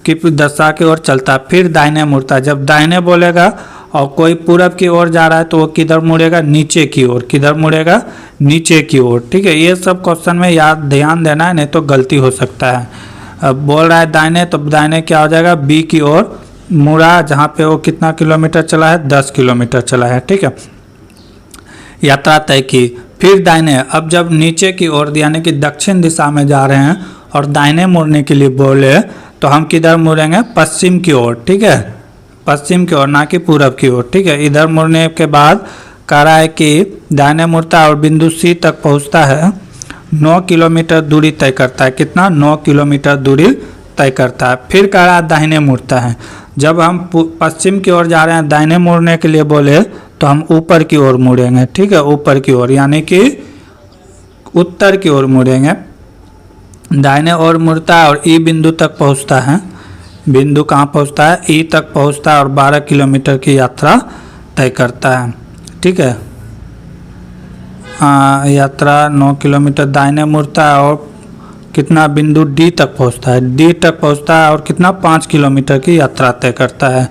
कि दशा की ओर चलता है, फिर दाहिने मुड़ता है। जब दाहिने बोलेगा और कोई पूरब की ओर जा रहा है तो वो किधर मुड़ेगा? नीचे की ओर। किधर मुड़ेगा? नीचे की ओर। ठीक है, ये सब क्वेश्चन में याद ध्यान देना है, नहीं तो गलती हो सकता है। अब बोल रहा है दाहिने, तो दाहिने क्या हो जाएगा? बी की ओर मुड़ा, जहाँ पे वो कितना किलोमीटर चला है? 10 किलोमीटर चला है। ठीक है, यात्रा तय की, फिर दाहिने। अब जब नीचे की ओर यानी कि दक्षिण दिशा में जा रहे हैं और दाहिने मुड़ने के लिए बोले तो हम किधर मुड़ेंगे? पश्चिम की ओर। ठीक है, पश्चिम की ओर, ना कि पूरब की ओर। ठीक है, इधर मुड़ने के बाद कह रहा है कि दाहिने मुड़ता है और बिंदु सी तक पहुंचता है, 9 किलोमीटर दूरी तय करता है। कितना? 9 किलोमीटर दूरी तय करता है। फिर कह रहा है दाहिने मुड़ता है। जब हम पश्चिम की ओर जा रहे हैं, दाहिने मुड़ने के लिए बोले तो हम ऊपर की ओर मुड़ेंगे। ठीक है, ऊपर की ओर यानी कि उत्तर की ओर मुड़ेंगे। दाहिने ओर मुड़ता है और ई बिंदु तक पहुंचता है। बिंदु कहाँ पहुंचता है? ई तक पहुंचता है और 12 किलोमीटर की यात्रा तय करता है। ठीक है, यात्रा 9 किलोमीटर, दाहिने मुड़ता है और कितना? बिंदु डी तक पहुंचता है। डी तक पहुंचता है और कितना? 5 किलोमीटर की यात्रा तय करता है।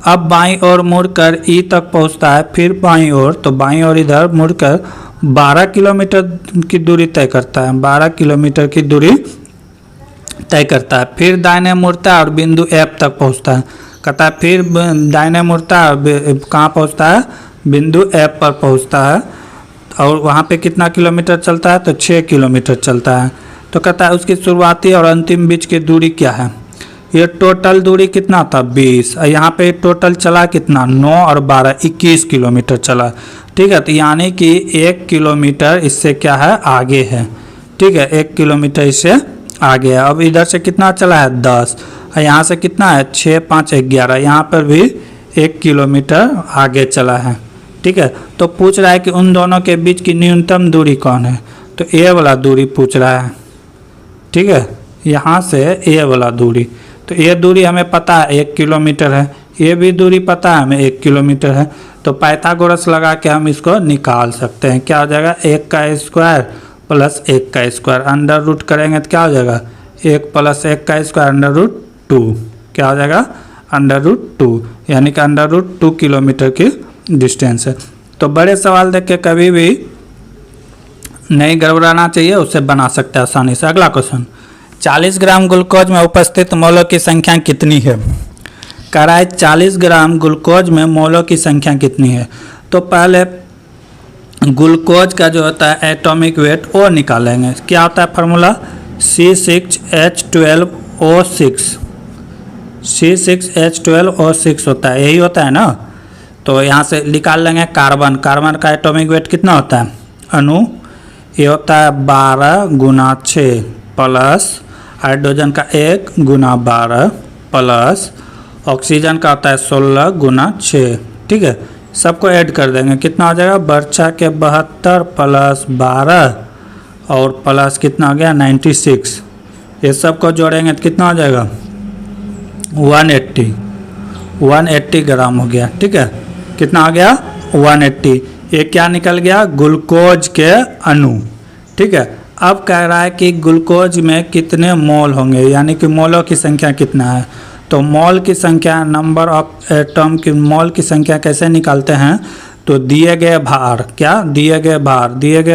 अब बाईं ओर मुड़कर ई तक पहुंचता है, फिर बाईं ओर, तो बाईं ओर इधर मुड़कर 12 किलोमीटर की दूरी तय करता है। 12 किलोमीटर की दूरी तय करता है। फिर दाहिने मुड़ता है और बिंदु एफ तक पहुंचता है। कहता है फिर दाहिने मुड़ता है, कहाँ पहुंचता है? बिंदु एफ पर पहुंचता है और वहाँ पे कितना किलोमीटर चलता है? तो 6 किलोमीटर चलता है। तो कहता है उसकी शुरुआती और अंतिम बीच की दूरी क्या है? ये टोटल दूरी कितना था? 20। यहाँ पे टोटल चला कितना? 9 और 12 21 किलोमीटर चला। ठीक है, तो यानी कि 1 किलोमीटर इससे क्या है? आगे है। ठीक है, 1 किलोमीटर इससे आगे है। अब इधर से कितना चला है? 10। और यहाँ से कितना है? 6 5 11। यहाँ पर भी 1 किलोमीटर आगे चला है। ठीक है, तो पूछ रहा है कि उन दोनों के बीच की न्यूनतम दूरी कौन है? तो ए वाला दूरी पूछ रहा है। ठीक है, यहाँ से ए वाला दूरी, तो ये दूरी हमें पता है 1 किलोमीटर है, ये भी दूरी पता है हमें 1 किलोमीटर है। तो पाइथागोरस लगा के हम इसको निकाल सकते हैं। क्या हो जाएगा? 1 का स्क्वायर प्लस 1 का स्क्वायर, अंडर रूट करेंगे तो क्या हो जाएगा? 1 प्लस 1 का स्क्वायर अंडर रूट 2। क्या हो जाएगा? अंडर रूट 2, यानी कि अंडर रूट 2 किलोमीटर की डिस्टेंस है। तो बड़े सवाल देख के कभी भी नहीं गड़बड़ाना चाहिए, उससे बना सकते हैं आसानी से। अगला क्वेश्चन, 40 ग्राम ग्लूकोज में उपस्थित मोलों की संख्या कितनी है? कह रहा है 40 ग्राम ग्लूकोज में मोलों की संख्या कितनी है? तो पहले ग्लूकोज का जो होता है एटॉमिक वेट वो निकालेंगे। क्या होता है फार्मूला? C6H12O6। C6H12O6 होता है, यही होता है ना। तो यहाँ से निकाल लेंगे कार्बन। कार्बन का एटॉमिक वेट कितना होता है? अणु ये होता है 12 गुना 6 प्लस हाइड्रोजन का 1 गुना 12 प्लस ऑक्सीजन का होता है 16 गुना 6। ठीक है, सबको ऐड कर देंगे। कितना हो जाएगा? वर्षा के 72 प्लस 12 और प्लस कितना हो गया? 96। ये सबको जोड़ेंगे तो कितना हो जाएगा? 180 ग्राम हो गया। ठीक है, कितना हो गया? 180। ये क्या निकल गया? ग्लूकोज के अणु। ठीक है, अब कह रहा है कि ग्लूकोज में कितने मोल होंगे, यानी कि मोलों की संख्या कितना है। तो मोल की संख्या, नंबर ऑफ एटम की मोल की संख्या कैसे निकालते हैं? तो दिए गए भार, क्या दिए गए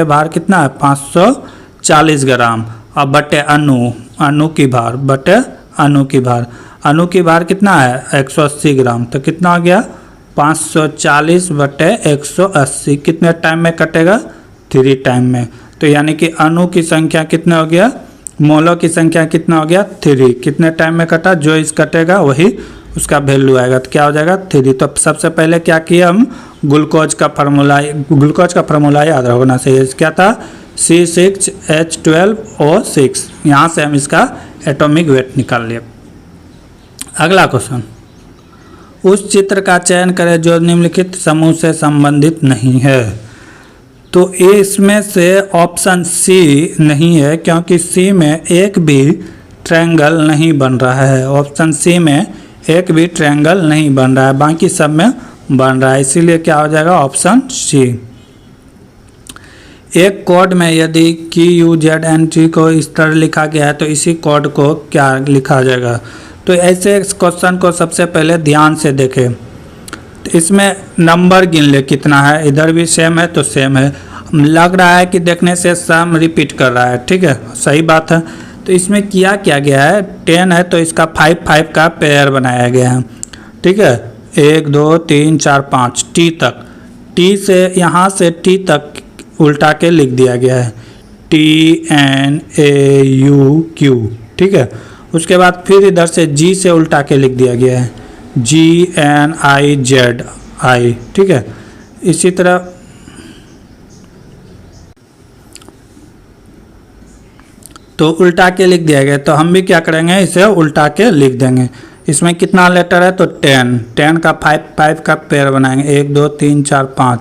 भार कितना है? 540 ग्राम। अब बटे अणु, अणु की भार बटे अणु की भार, अणु की भार कितना है? 180 ग्राम। तो कितना हो गया? 540 बटे 180। कितने टाइम में कटेगा? 3 टाइम में। तो यानी कि अणु की संख्या कितना हो गया? मोलों की संख्या कितना हो गया? 3। कितने टाइम में कटा? जो इस कटेगा वही उसका वैल्यू आएगा तो क्या हो जाएगा 3। तो सबसे पहले क्या किया हम, ग्लूकोज का फार्मूला याद रखना चाहिए। क्या था C6H12O6। यहाँ से हम इसका एटॉमिक वेट निकाल लिए। अगला क्वेश्चन, उस चित्र का चयन करें जो निम्नलिखित समूह से संबंधित नहीं है। तो इसमें से ऑप्शन सी नहीं है, क्योंकि सी में एक भी ट्रायंगल नहीं बन रहा है। ऑप्शन सी में एक भी ट्रायंगल नहीं बन रहा है, बाकी सब में बन रहा है, इसीलिए क्या हो जाएगा ऑप्शन सी। एक कोड में यदि QUZNT को इस तरह लिखा गया है तो इसी कोड को क्या लिखा जाएगा। तो ऐसे क्वेश्चन को सबसे पहले ध्यान से देखें। तो इसमें नंबर गिन ले कितना है, इधर भी सेम है तो सेम है, लग रहा है कि देखने से सम रिपीट कर रहा है, ठीक है, सही बात है। तो इसमें किया क्या गया है, 10 है तो इसका 5 का पेयर बनाया गया है, ठीक है, 1 2 3 4 5 टी तक, टी से यहाँ से टी तक उल्टा के लिख दिया गया है TNAUQ, ठीक है। उसके बाद फिर इधर से G से उल्टा के लिख दिया गया है GNIZI, ठीक है। इसी तरह तो उल्टा के लिख दिया गया, तो हम भी क्या करेंगे, इसे उल्टा के लिख देंगे। इसमें कितना लेटर है तो 10 का 5 का पेयर बनाएंगे, 1 2 3 4 5,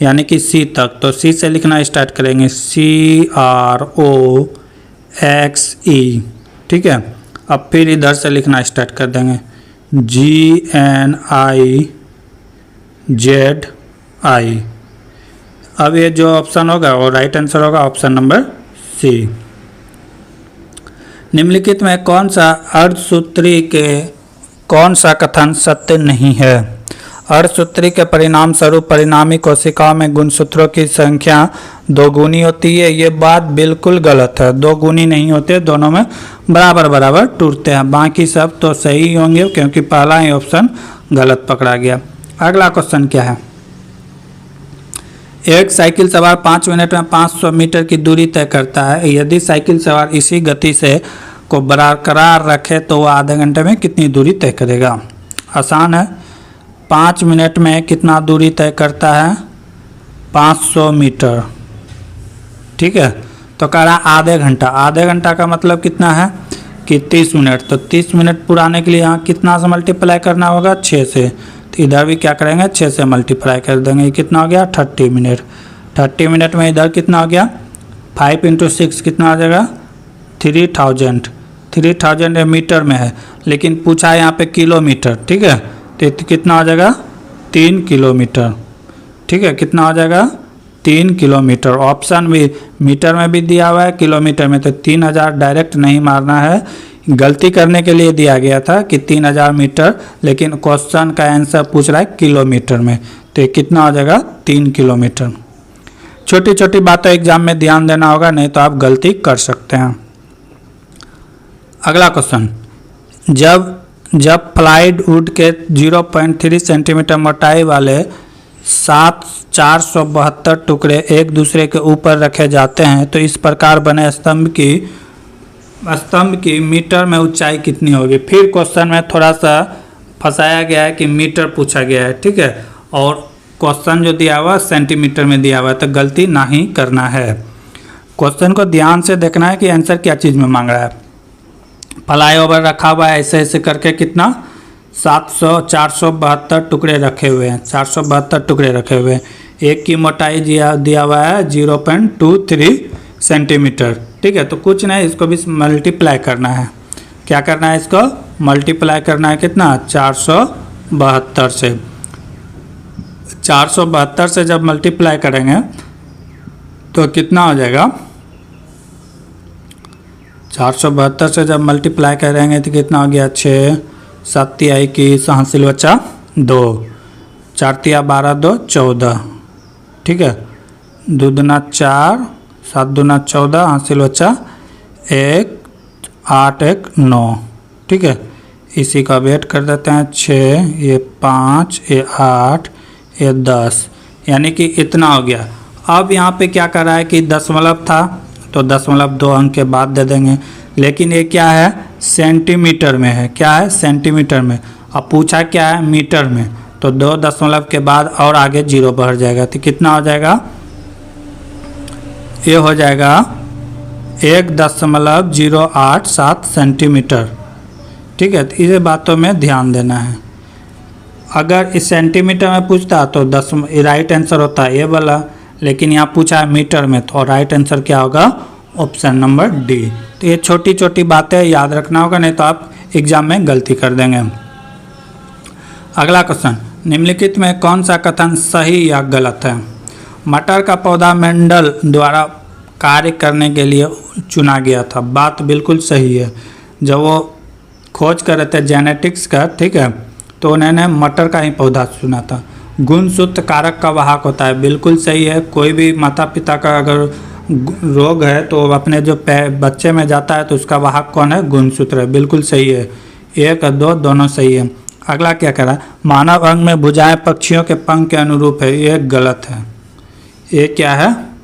यानी कि C तक। तो C से लिखना स्टार्ट करेंगे CROXE, ठीक है। अब फिर इधर से लिखना स्टार्ट कर देंगे GNIZI। अब ये जो ऑप्शन होगा वो राइट आंसर होगा ऑप्शन नंबर सी। निम्नलिखित में कौन सा अर्धसूत्री के कौन सा कथन सत्य नहीं है। अर्धसूत्री के परिणाम स्वरूप परिणामी कोशिकाओं में गुणसूत्रों की संख्या दोगुनी होती है। ये बात बिल्कुल गलत है, दोगुनी नहीं होते, दोनों में बराबर बराबर टूटते हैं। बाकी सब तो सही होंगे, क्योंकि पहला ही ऑप्शन गलत पकड़ा गया। अगला क्वेश्चन क्या है, एक साइकिल सवार 5 मिनट में 500 मीटर की दूरी तय करता है। यदि साइकिल सवार इसी गति से को बरकरार रखे तो वह आधे घंटे में कितनी दूरी तय करेगा। आसान है, 5 मिनट में कितना दूरी तय करता है 500 मीटर, ठीक है। तो कह रहा आधे घंटा, आधे घंटा का मतलब कितना है कि 30 मिनट। तो 30 मिनट पुराने के लिए यहाँ कितना से मल्टीप्लाई करना होगा 6 से। तो इधर भी क्या करेंगे 6 से मल्टीप्लाई कर देंगे, कितना हो गया 30 मिनट। 30 मिनट में इधर कितना हो गया 5 × 6 कितना आ जाएगा 3000। 3000 मीटर में है, लेकिन पूछा है यहाँ पे किलोमीटर, ठीक है। तो कितना हो जाएगा 3 किलोमीटर, ठीक है। कितना हो जाएगा 3 किलोमीटर। ऑप्शन भी मीटर में भी दिया हुआ है, किलोमीटर में। तो 3000 डायरेक्ट नहीं मारना है, गलती करने के लिए दिया गया था कि 3000 मीटर, लेकिन क्वेश्चन का आंसर पूछ रहा है किलोमीटर में। तो ये कितना हो जाएगा 3 किलोमीटर। छोटी छोटी बातों एग्जाम में ध्यान देना होगा, नहीं तो आप गलती कर सकते हैं। अगला क्वेश्चन, जब प्लाइड वुड के 0.3 सेंटीमीटर मोटाई वाले 472 टुकड़े एक दूसरे के ऊपर रखे जाते हैं तो इस प्रकार बने स्तंभ की मीटर में ऊंचाई कितनी होगी। फिर क्वेश्चन में थोड़ा सा फंसाया गया है कि मीटर पूछा गया है, ठीक है, और क्वेश्चन जो दिया हुआ सेंटीमीटर में दिया हुआ है, तो गलती नहीं करना है। क्वेश्चन को ध्यान से देखना है कि आंसर क्या चीज़ में मांग रहा है। फ्लाई ओवर रखा हुआ है, ऐसे ऐसे करके कितना 472 टुकड़े रखे हुए हैं, 472 टुकड़े रखे हुए हैं। एक की मोटाई दिया हुआ है 0.23 सेंटीमीटर, ठीक है। तो कुछ नहीं, इसको भी मल्टीप्लाई करना है। क्या करना है, इसको मल्टीप्लाई करना है कितना 472 से। 472 से जब मल्टीप्लाई करेंगे तो कितना हो जाएगा 472 से जब मल्टीप्लाई करेंगे तो कितना हो गया 6 7 तिहाई की हासिल बचा 2, 4 तिया 12 2 14, ठीक है। 2 दूना 4, 7 दूना 14, हासिल बचा 1, 8 1 9, ठीक है। इसी का वेट कर देते हैं 6, ये 5, ये 8, ये 10, यानी कि इतना हो गया। अब यहाँ पे क्या कर रहा है कि दशमलव था तो दशमलव 2 अंक के बाद दे देंगे, लेकिन ये क्या है सेंटीमीटर में है, क्या है सेंटीमीटर में। अब पूछा क्या है मीटर में, तो 2 दशमलव के बाद और आगे 0 बढ़ जाएगा, तो कितना हो जाएगा, ये हो जाएगा 1.087 सेंटीमीटर। ठीक है, तो इस बातों में ध्यान देना है। अगर इस सेंटीमीटर में पूछता तो राइट आंसर होता है ये वाला, लेकिन यहाँ पूछा है मीटर में, तो राइट आंसर क्या होगा, ऑप्शन नंबर डी। तो ये छोटी छोटी बातें याद रखना होगा, नहीं तो आप एग्जाम में गलती कर देंगे। अगला क्वेश्चन, निम्नलिखित में कौन सा कथन सही या गलत है। मटर का पौधा मेंडल द्वारा कार्य करने के लिए चुना गया था, बात बिल्कुल सही है। जब वो खोज कर रहे थे जेनेटिक्स का, ठीक है, तो उन्होंने मटर का ही पौधा चुना था। गुणसूत्र कारक का वाहक होता है, बिल्कुल सही है। कोई भी माता पिता का अगर रोग है तो अपने जो बच्चे में जाता है तो उसका वाहक कौन है, गुणसूत्र है, बिल्कुल सही है। 1 और 2 दोनों सही है। अगला क्या कह रहा है, मानव अंग में भुजाएं पक्षियों के पंख के अनुरूप है, ये गलत है। ये क्या है,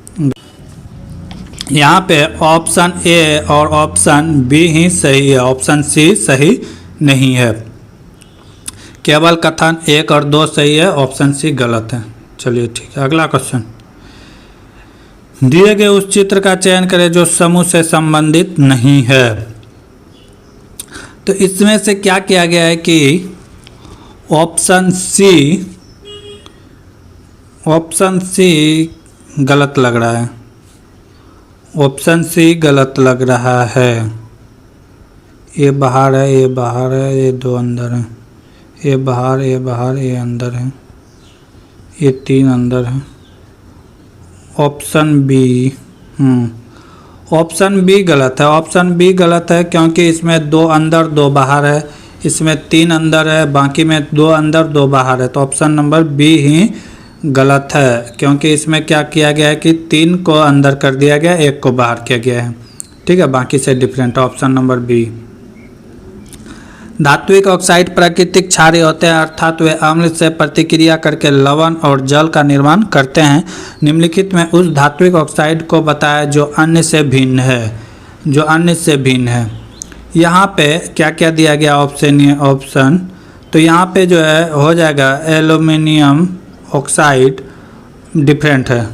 यहाँ पे ऑप्शन ए और ऑप्शन बी ही सही है, ऑप्शन सी सही नहीं है। केवल कथन 1 और 2 सही है, ऑप्शन सी गलत है। चलिए ठीक है, अगला क्वेश्चन, दिए गए उस चित्र का चयन करें जो समूह से संबंधित नहीं है। तो इसमें से क्या किया गया है कि ऑप्शन सी गलत लग रहा है, ऑप्शन सी गलत लग रहा है। ये बाहर है, ये बाहर है, ये 2 अंदर है, ये बाहर, ये बाहर, ये अंदर है, ये 3 अंदर है। ऑप्शन बी, ऑप्शन बी गलत है, ऑप्शन बी गलत है क्योंकि इसमें 2 अंदर 2 बाहर है, इसमें 3 अंदर है, बाकी में 2 अंदर 2 बाहर है, तो ऑप्शन नंबर बी ही गलत है। क्योंकि इसमें क्या किया गया है कि 3 को अंदर कर दिया गया, 1 को बाहर किया गया है। ठीक है, बाकी से डिफरेंट, ऑप्शन नंबर बी। धात्विक ऑक्साइड प्राकृतिक क्षारीय होते हैं, अर्थात वे अम्ल से प्रतिक्रिया करके लवण और जल का निर्माण करते हैं। निम्नलिखित में उस धात्विक ऑक्साइड को बताया जो अन्य से भिन्न है, जो अन्य से भिन्न है। यहाँ पे क्या क्या दिया गया ऑप्शन, तो यहाँ पे जो है हो जाएगा एल्यूमिनियम ऑक्साइड डिफरेंट है,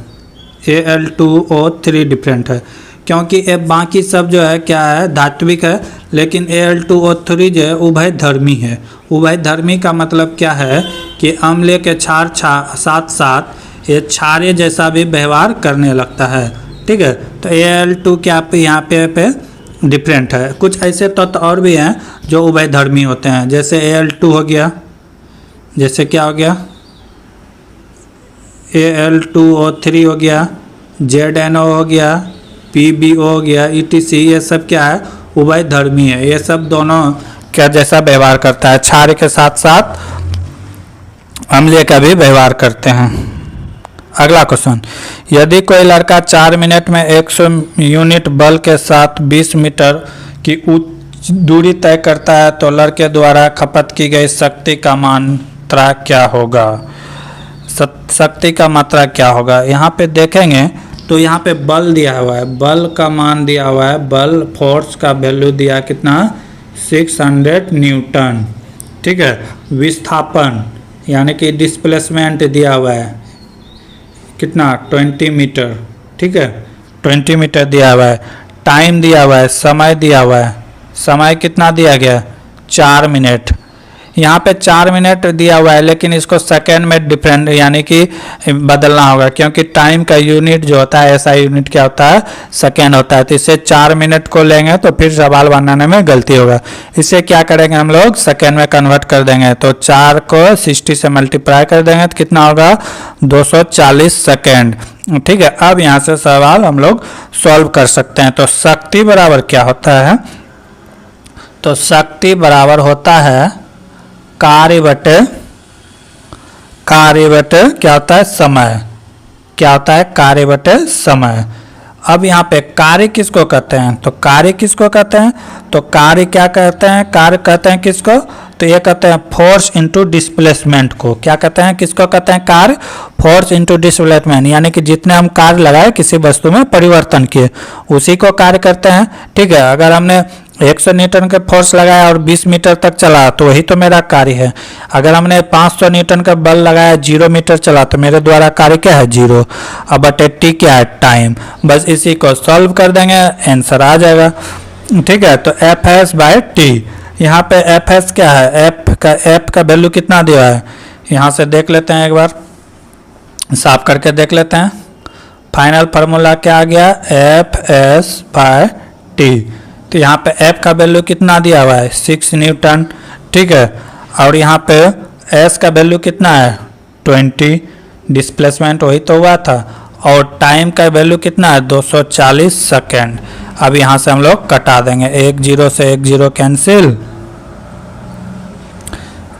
Al2O3 डिफरेंट है, क्योंकि ये बाकी सब जो है क्या है, धात्विक है, लेकिन Al2O3 जो है उभयधर्मी है। उभयधर्मी का मतलब क्या है कि अम्ल के क्षार साथ साथ ये क्षारीय जैसा भी व्यवहार करने लगता है। ठीक है, तो Al2 क्या पे यहाँ पे डिफरेंट है। कुछ ऐसे तत्व और भी हैं जो उभयधर्मी होते हैं, जैसे Al2 हो गया, जैसे क्या हो गया, Al2O3 हो गया, ZNO हो गया, PbO हो गया, ETC, ये सब क्या है, उभयधर्मी है। ये सब दोनों क्या जैसा व्यवहार करता है, क्षार के साथ साथ अम्लीय का भी व्यवहार करते हैं। अगला क्वेश्चन, यदि कोई लड़का 4 मिनट में 100 यूनिट बल के साथ 20 मीटर की दूरी तय करता है तो लड़के द्वारा खपत की गई शक्ति का मात्रा क्या होगा। शक्ति का मात्रा क्या होगा, यहाँ पे देखेंगे तो यहाँ पे बल दिया हुआ है, बल का मान दिया हुआ है, बल फोर्स का वैल्यू दिया कितना, 600 न्यूटन। ठीक है, विस्थापन यानी कि डिस्प्लेसमेंट दिया हुआ है कितना, 20 मीटर। ठीक है, 20 मीटर दिया हुआ है। टाइम दिया हुआ है, समय दिया हुआ है, समय कितना दिया गया, 4 मिनट। यहाँ पे 4 मिनट दिया हुआ है, लेकिन इसको सेकेंड में डिफरेंट यानी कि बदलना होगा, क्योंकि टाइम का यूनिट जो होता है ऐसा यूनिट क्या होता है, सेकेंड होता है। तो इससे 4 मिनट को लेंगे तो फिर सवाल बनाने में गलती होगा। इससे क्या करेंगे हम लोग, सेकेंड में कन्वर्ट कर देंगे, तो 4 को 60 से मल्टीप्लाई कर देंगे तो कितना होगा, 240 सेकेंड। ठीक है, अब यहाँ से सवाल हम लोग सॉल्व कर सकते हैं। तो शक्ति बराबर क्या होता है, तो शक्ति बराबर होता है कार्य बटे क्या होता है, समय। क्या होता है, कार्य बटे समय। अब यहाँ पे कार्य किसको कहते हैं, तो कार्य किसको कहते हैं, तो कार्य क्या कहते हैं, कार्य कहते हैं किसको, तो ये कहते हैं फोर्स इनटू डिस्प्लेसमेंट को। क्या कहते हैं, किसको कहते हैं, कार्य, फोर्स इनटू डिस्प्लेसमेंट, यानी कि जितने हम कार्य लगाए किसी वस्तु में परिवर्तन किए उसी को कार्य करते हैं। ठीक है, अगर हमने 100 न्यूटन के फोर्स लगाया और 20 मीटर तक चला तो वही तो मेरा कार्य है। अगर हमने 500 न्यूटन का बल लगाया 0 मीटर चला तो मेरे द्वारा कार्य क्या है, 0। अब बटे टी क्या है, टाइम। बस इसी को सॉल्व कर देंगे, आंसर आ जाएगा। ठीक है, तो एफ एस बाय टी, यहाँ पे एफ एस क्या है, एफ का वैल्यू कितना दिया है, यहाँ से देख लेते हैं, एक बार साफ करके देख लेते हैं। फाइनल फार्मूला क्या आ गया, एफ एस बाय टी। तो यहाँ पे एफ का वैल्यू कितना दिया हुआ है, 6 न्यूटन। ठीक है, और यहाँ पे एस का वैल्यू कितना है, 20, डिस्प्लेसमेंट वही तो हुआ था, और टाइम का वैल्यू कितना है, 240 सेकेंड। अब यहाँ से हम लोग कटा देंगे, 1 0 से 1 0 कैंसिल,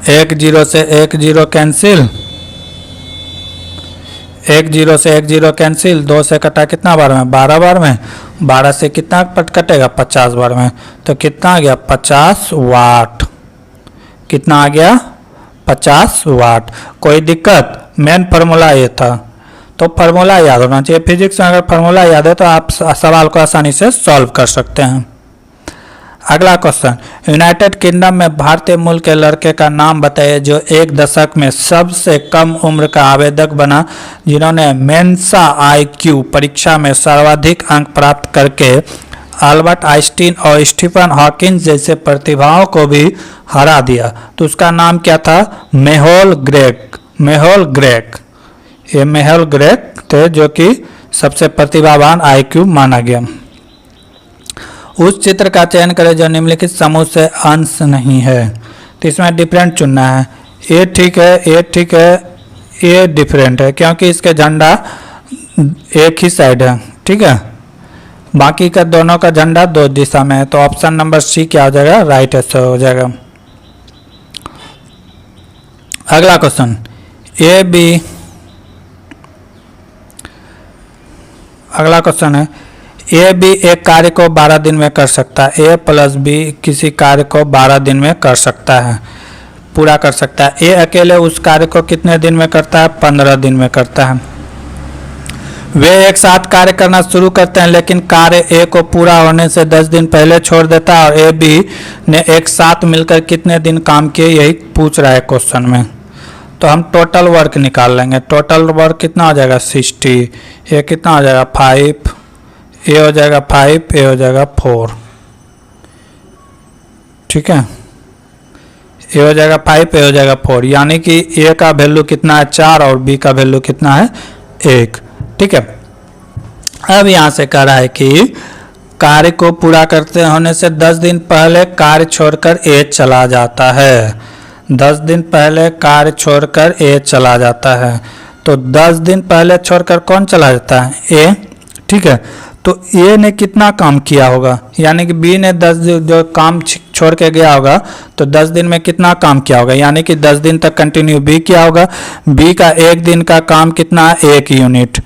1 0 से 1 0 कैंसिल, 1 0 से 1 0 कैंसिल, 2 से कटा कितना बार में, 12 बार में, 12 से कितना पट कटेगा, 50 बार में, तो कितना आ गया, 50 वाट। कितना आ गया, 50 वाट। कोई दिक्कत, मेन फार्मूला ये था, तो फार्मूला याद होना चाहिए। फिजिक्स में अगर फार्मूला याद है तो आप सवाल को आसानी से सॉल्व कर सकते हैं। अगला क्वेश्चन, यूनाइटेड किंगडम में भारतीय मूल के लड़के का नाम बताइए जो एक दशक में सबसे कम उम्र का आवेदक बना, जिन्होंने मेंसा आईक्यू परीक्षा में सर्वाधिक अंक प्राप्त करके अल्बर्ट आइंस्टीन और स्टीफन हॉकिंस जैसे प्रतिभाओं को भी हरा दिया। तो उसका नाम क्या था, मेहुल ग्रेग। मेहुल ग्रेग, ये मेहुल ग्रेग थे जो कि सबसे प्रतिभावान आईक्यू माना गया। उस चित्र का चयन करें जो निम्नलिखित समूह से अंश नहीं है। तो इसमें डिफरेंट चुनना है, ये ठीक है, ये ठीक है, ये डिफरेंट है क्योंकि इसके झंडा एक ही साइड है। ठीक है, बाकी का दोनों का झंडा 2 दिशा में है, तो ऑप्शन नंबर सी क्या हो जाएगा, राइट आंसर हो जाएगा। अगला क्वेश्चन, ए बी, अगला क्वेश्चन है, ए बी एक कार्य को 12 दिन में कर सकता है, ए प्लस बी किसी कार्य को 12 दिन में कर सकता है, पूरा कर सकता है। ए अकेले उस कार्य को कितने दिन में करता है, 15 दिन में करता है। वे एक साथ कार्य करना शुरू करते हैं लेकिन कार्य ए को पूरा होने से 10 दिन पहले छोड़ देता है, और ए बी ने एक साथ मिलकर कितने दिन काम किए, यही पूछ रहा है क्वेश्चन में। तो हम टोटल वर्क निकाल लेंगे। टोटल वर्क कितना हो जाएगा, 60, ये कितना हो जाएगा, 5, ए हो जाएगा 5, ए हो जाएगा 4। ठीक है, ए हो जाएगा 5, ए हो जाएगा 4, यानी कि ए का वैल्यू कितना है, 4, और बी का वैल्यू कितना है, 1। ठीक है, अब यहाँ से कह रहा है कि कार्य को पूरा करते होने से 10 दिन पहले कार्य छोड़कर ए चला जाता है। 10 दिन पहले कार्य छोड़कर ए चला जाता है, तो 10 दिन पहले छोड़कर कौन चला जाता है, ए। ठीक है, तो ए ने कितना काम किया होगा, यानी कि बी ने 10 जो काम छोड़ के गया होगा तो 10 दिन में कितना काम किया होगा, यानी कि 10 दिन तक कंटिन्यू बी किया होगा। बी का 1 दिन का काम कितना है, 1 यूनिट,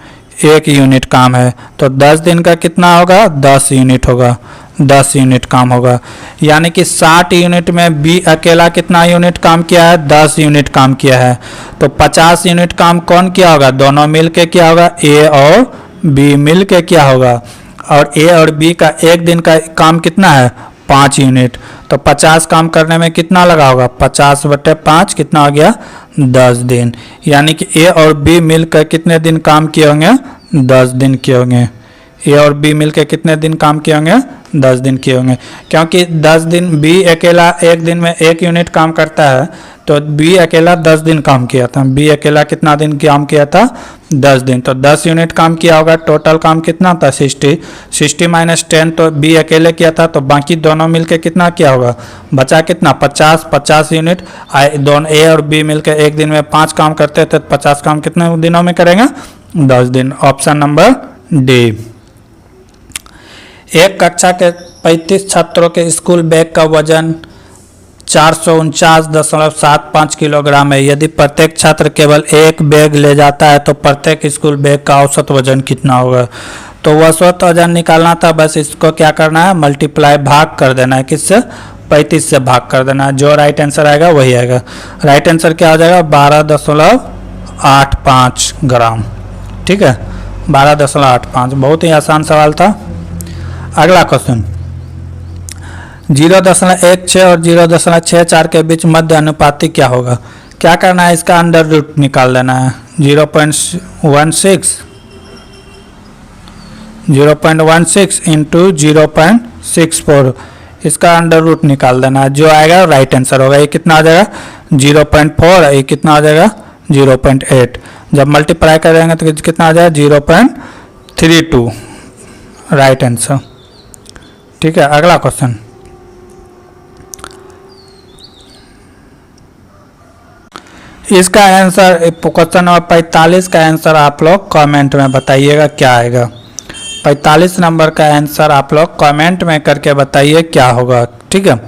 1 यूनिट काम है, तो 10 दिन का कितना होगा, 10 यूनिट होगा, 10 यूनिट काम होगा। यानी कि 60 यूनिट में बी अकेला कितना यूनिट काम किया है, 10 यूनिट काम किया है, तो 50 यूनिट काम कौन किया होगा, दोनों मिल के किया होगा, ए और बी मिल के क्या होगा, और ए और बी का 1 दिन का काम कितना है, 5 यूनिट, तो 50 काम करने में कितना लगा होगा, 50/5 कितना हो गया, 10 दिन। यानी कि ए और बी मिलकर कितने दिन काम किए होंगे, 10 दिन किए होंगे। ए और बी मिलकर कितने दिन काम किए होंगे, 10 दिन किए होंगे, क्योंकि 10 दिन बी अकेला 1 दिन में 1 यूनिट काम करता है, तो बी अकेला 10 दिन काम किया था। बी अकेला कितना दिन काम किया था, 10 दिन, तो 10 यूनिट काम किया होगा। टोटल काम कितना था, 60, 60 - 10, तो बी अकेले किया था, तो बाकी दोनों मिलके कितना किया होगा, बचा कितना, 50, 50 यूनिट। दोनों ए और बी मिलकर 1 दिन में 5 काम करते थे, 50 काम कितने दिनों में करेंगे, 10 दिन। Option number D. एक कक्षा के 35 छात्रों के स्कूल बैग का वजन 449.75 किलोग्राम है। यदि प्रत्येक छात्र केवल एक बैग ले जाता है तो प्रत्येक स्कूल बैग का औसत वजन कितना होगा। तो औसत वजन निकालना था, बस इसको क्या करना है, मल्टीप्लाई भाग कर देना है, किससे, 35 से भाग कर देना, जो राइट आंसर आएगा वही आएगा। राइट आंसर क्या हो जाएगा 12.85 ग्राम। ठीक है, 12.85। बहुत ही आसान सवाल था। अगला क्वेश्चन, 0.16 और 0.64 के बीच मध्य अनुपाती क्या होगा? क्या करना है, इसका अंडर रूट निकाल देना है। 0.16 इंटू 0.64, इसका अंडर रूट निकाल देना है, जो आएगा राइट आंसर होगा। ये कितना आ जाएगा 0.4, ये कितना आ जाएगा 0.8। जब मल्टीप्लाई करेंगे तो कितना आ जाएगा 0.32, राइट आंसर। ठीक है, अगला क्वेश्चन, इसका आंसर क्वेश्चन नंबर 45 का आंसर आप लोग कमेंट में बताइएगा क्या आएगा। 45 नंबर का आंसर आप लोग कमेंट में करके बताइए क्या होगा। ठीक है,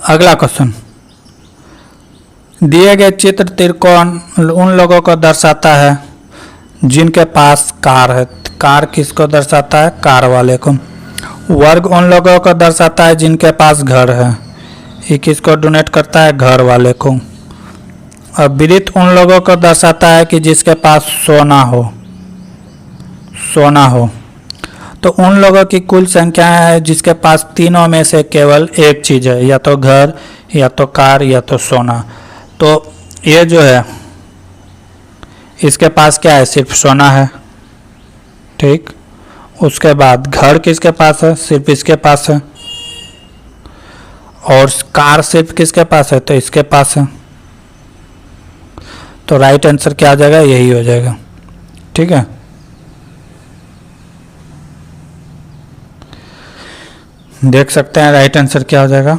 अगला क्वेश्चन, दिए गए चित्र त्रिकोण उन लोगों को दर्शाता है जिनके पास कार है। कार किसको दर्शाता है? कार वाले को। वर्ग उन लोगों को दर्शाता है जिनके पास घर है। ये किसको डोनेट करता है? घर वाले को। और वृत्त उन लोगों को दर्शाता है कि जिसके पास सोना हो। सोना हो तो उन लोगों की कुल संख्या है जिसके पास तीनों में से केवल एक चीज़ है, या तो घर, या तो कार, या तो सोना। तो ये जो है इसके पास क्या है? सिर्फ सोना है। ठीक, उसके बाद घर किसके पास है? सिर्फ इसके पास है। और कार सिर्फ किसके पास है? तो इसके पास है। तो राइट आंसर क्या आ जाएगा? यही हो जाएगा। ठीक है, देख सकते हैं राइट आंसर क्या हो जाएगा।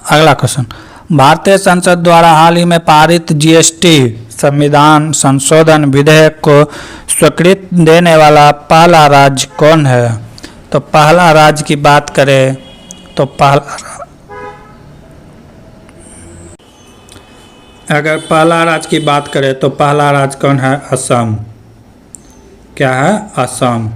अगला क्वेश्चन, भारतीय संसद द्वारा हाल ही में पारित जीएसटी संविधान संशोधन विधेयक को स्वीकृति देने वाला पहला राज्य कौन है? तो पहला राज्य की बात करें तो अगर पहला राज्य की बात करें तो पहला राज्य कौन है? असम। क्या है? असम।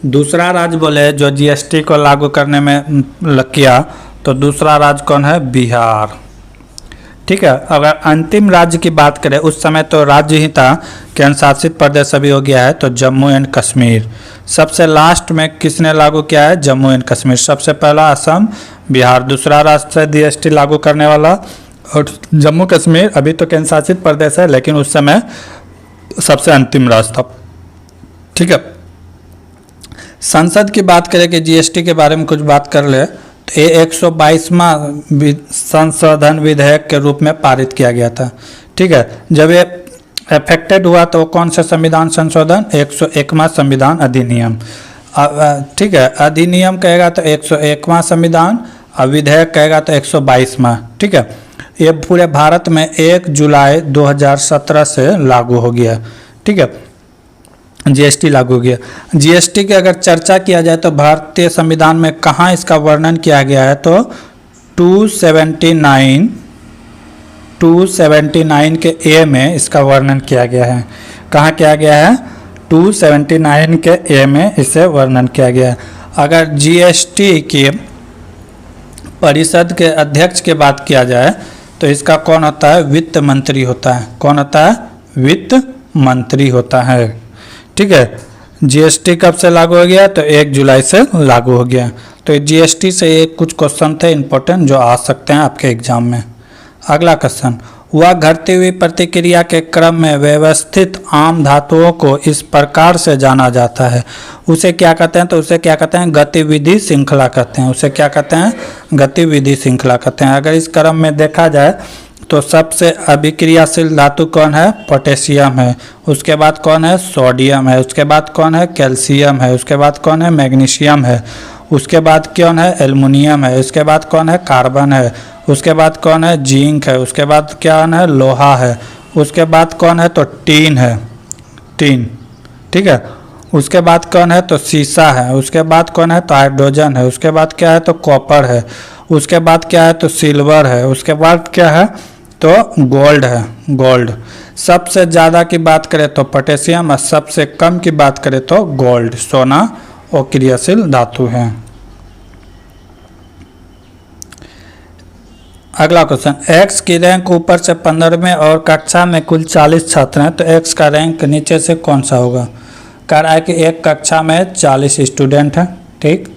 दूसरा राज्य बोले जो जीएसटी को लागू करने में किया, तो दूसरा राज्य कौन है? बिहार। ठीक है, अगर अंतिम राज्य की बात करें, उस समय तो राज्य ही था, केंद्र शासित प्रदेश अभी हो गया है, तो जम्मू एंड कश्मीर। सबसे लास्ट में किसने लागू किया है? जम्मू एंड कश्मीर। सबसे पहला असम, बिहार दूसरा राज्य है जीएसटी लागू करने वाला, और जम्मू कश्मीर अभी तो केंद्र शासित प्रदेश है, लेकिन उस समय सबसे अंतिम राज्य था। ठीक है, संसद की बात करें कि जीएसटी के बारे में कुछ बात कर ले, तो ये 122वां संशोधन विधेयक के रूप में पारित किया गया था। ठीक है, जब ये इफेक्टेड हुआ तो कौन सा संविधान संशोधन? 101वां संविधान अधिनियम। ठीक है, अधिनियम कहेगा तो 101वां संविधान, और विधेयक कहेगा तो 122वां। ठीक है, ये पूरे भारत में 1 जुलाई 2017 से लागू हो गया। ठीक है, जीएसटी लागू हो गया। जीएसटी की अगर चर्चा किया जाए तो भारतीय संविधान में कहाँ इसका वर्णन किया गया है? तो 279 के ए में इसका वर्णन किया गया है। कहाँ किया गया है? 279 के ए में इसे वर्णन किया गया है। अगर जीएसटी की परिषद के अध्यक्ष की बात किया जाए तो इसका कौन होता है? वित्त मंत्री होता है। कौन होता है? वित्त मंत्री होता है। ठीक है, जीएसटी कब से लागू हो गया? तो 1 जुलाई से लागू हो गया। तो जीएसटी से ये कुछ क्वेश्चन थे इंपॉर्टेंट जो आ सकते हैं आपके एग्जाम में। अगला क्वेश्चन, वह घटती हुई प्रतिक्रिया के क्रम में व्यवस्थित आम धातुओं को इस प्रकार से जाना जाता है, उसे क्या कहते हैं? तो उसे क्या कहते हैं? गतिविधि श्रृंखला कहते हैं। उसे क्या कहते हैं? गतिविधि श्रृंखला कहते हैं। अगर इस क्रम में देखा जाए तो सबसे अभिक्रियाशील धातु कौन है? पोटेशियम है। उसके बाद कौन है? सोडियम है। उसके बाद कौन है? कैल्शियम है। उसके बाद कौन है? मैग्नीशियम है। उसके बाद कौन है? एल्युमिनियम है। उसके बाद कौन है? कार्बन है। उसके बाद कौन है? जिंक है। उसके बाद क्या है? लोहा है। उसके बाद कौन है? तो टीन है। टीन। ठीक है, उसके बाद कौन है? तो सीसा है। उसके बाद कौन है? तो हाइड्रोजन है। उसके बाद क्या है? तो कॉपर है। उसके बाद क्या है? तो सिल्वर है। उसके बाद क्या है? तो गोल्ड है। गोल्ड। सबसे ज़्यादा की बात करें तो पोटेशियम और सबसे कम की बात करें तो गोल्ड, सोना और क्रियाशील धातु है। अगला क्वेश्चन, एक्स की रैंक ऊपर से 15वें और कक्षा में कुल 40 छात्र हैं, तो एक्स का रैंक नीचे से कौन सा होगा। कह रहा है कि एक कक्षा में 40 स्टूडेंट हैं, ठीक।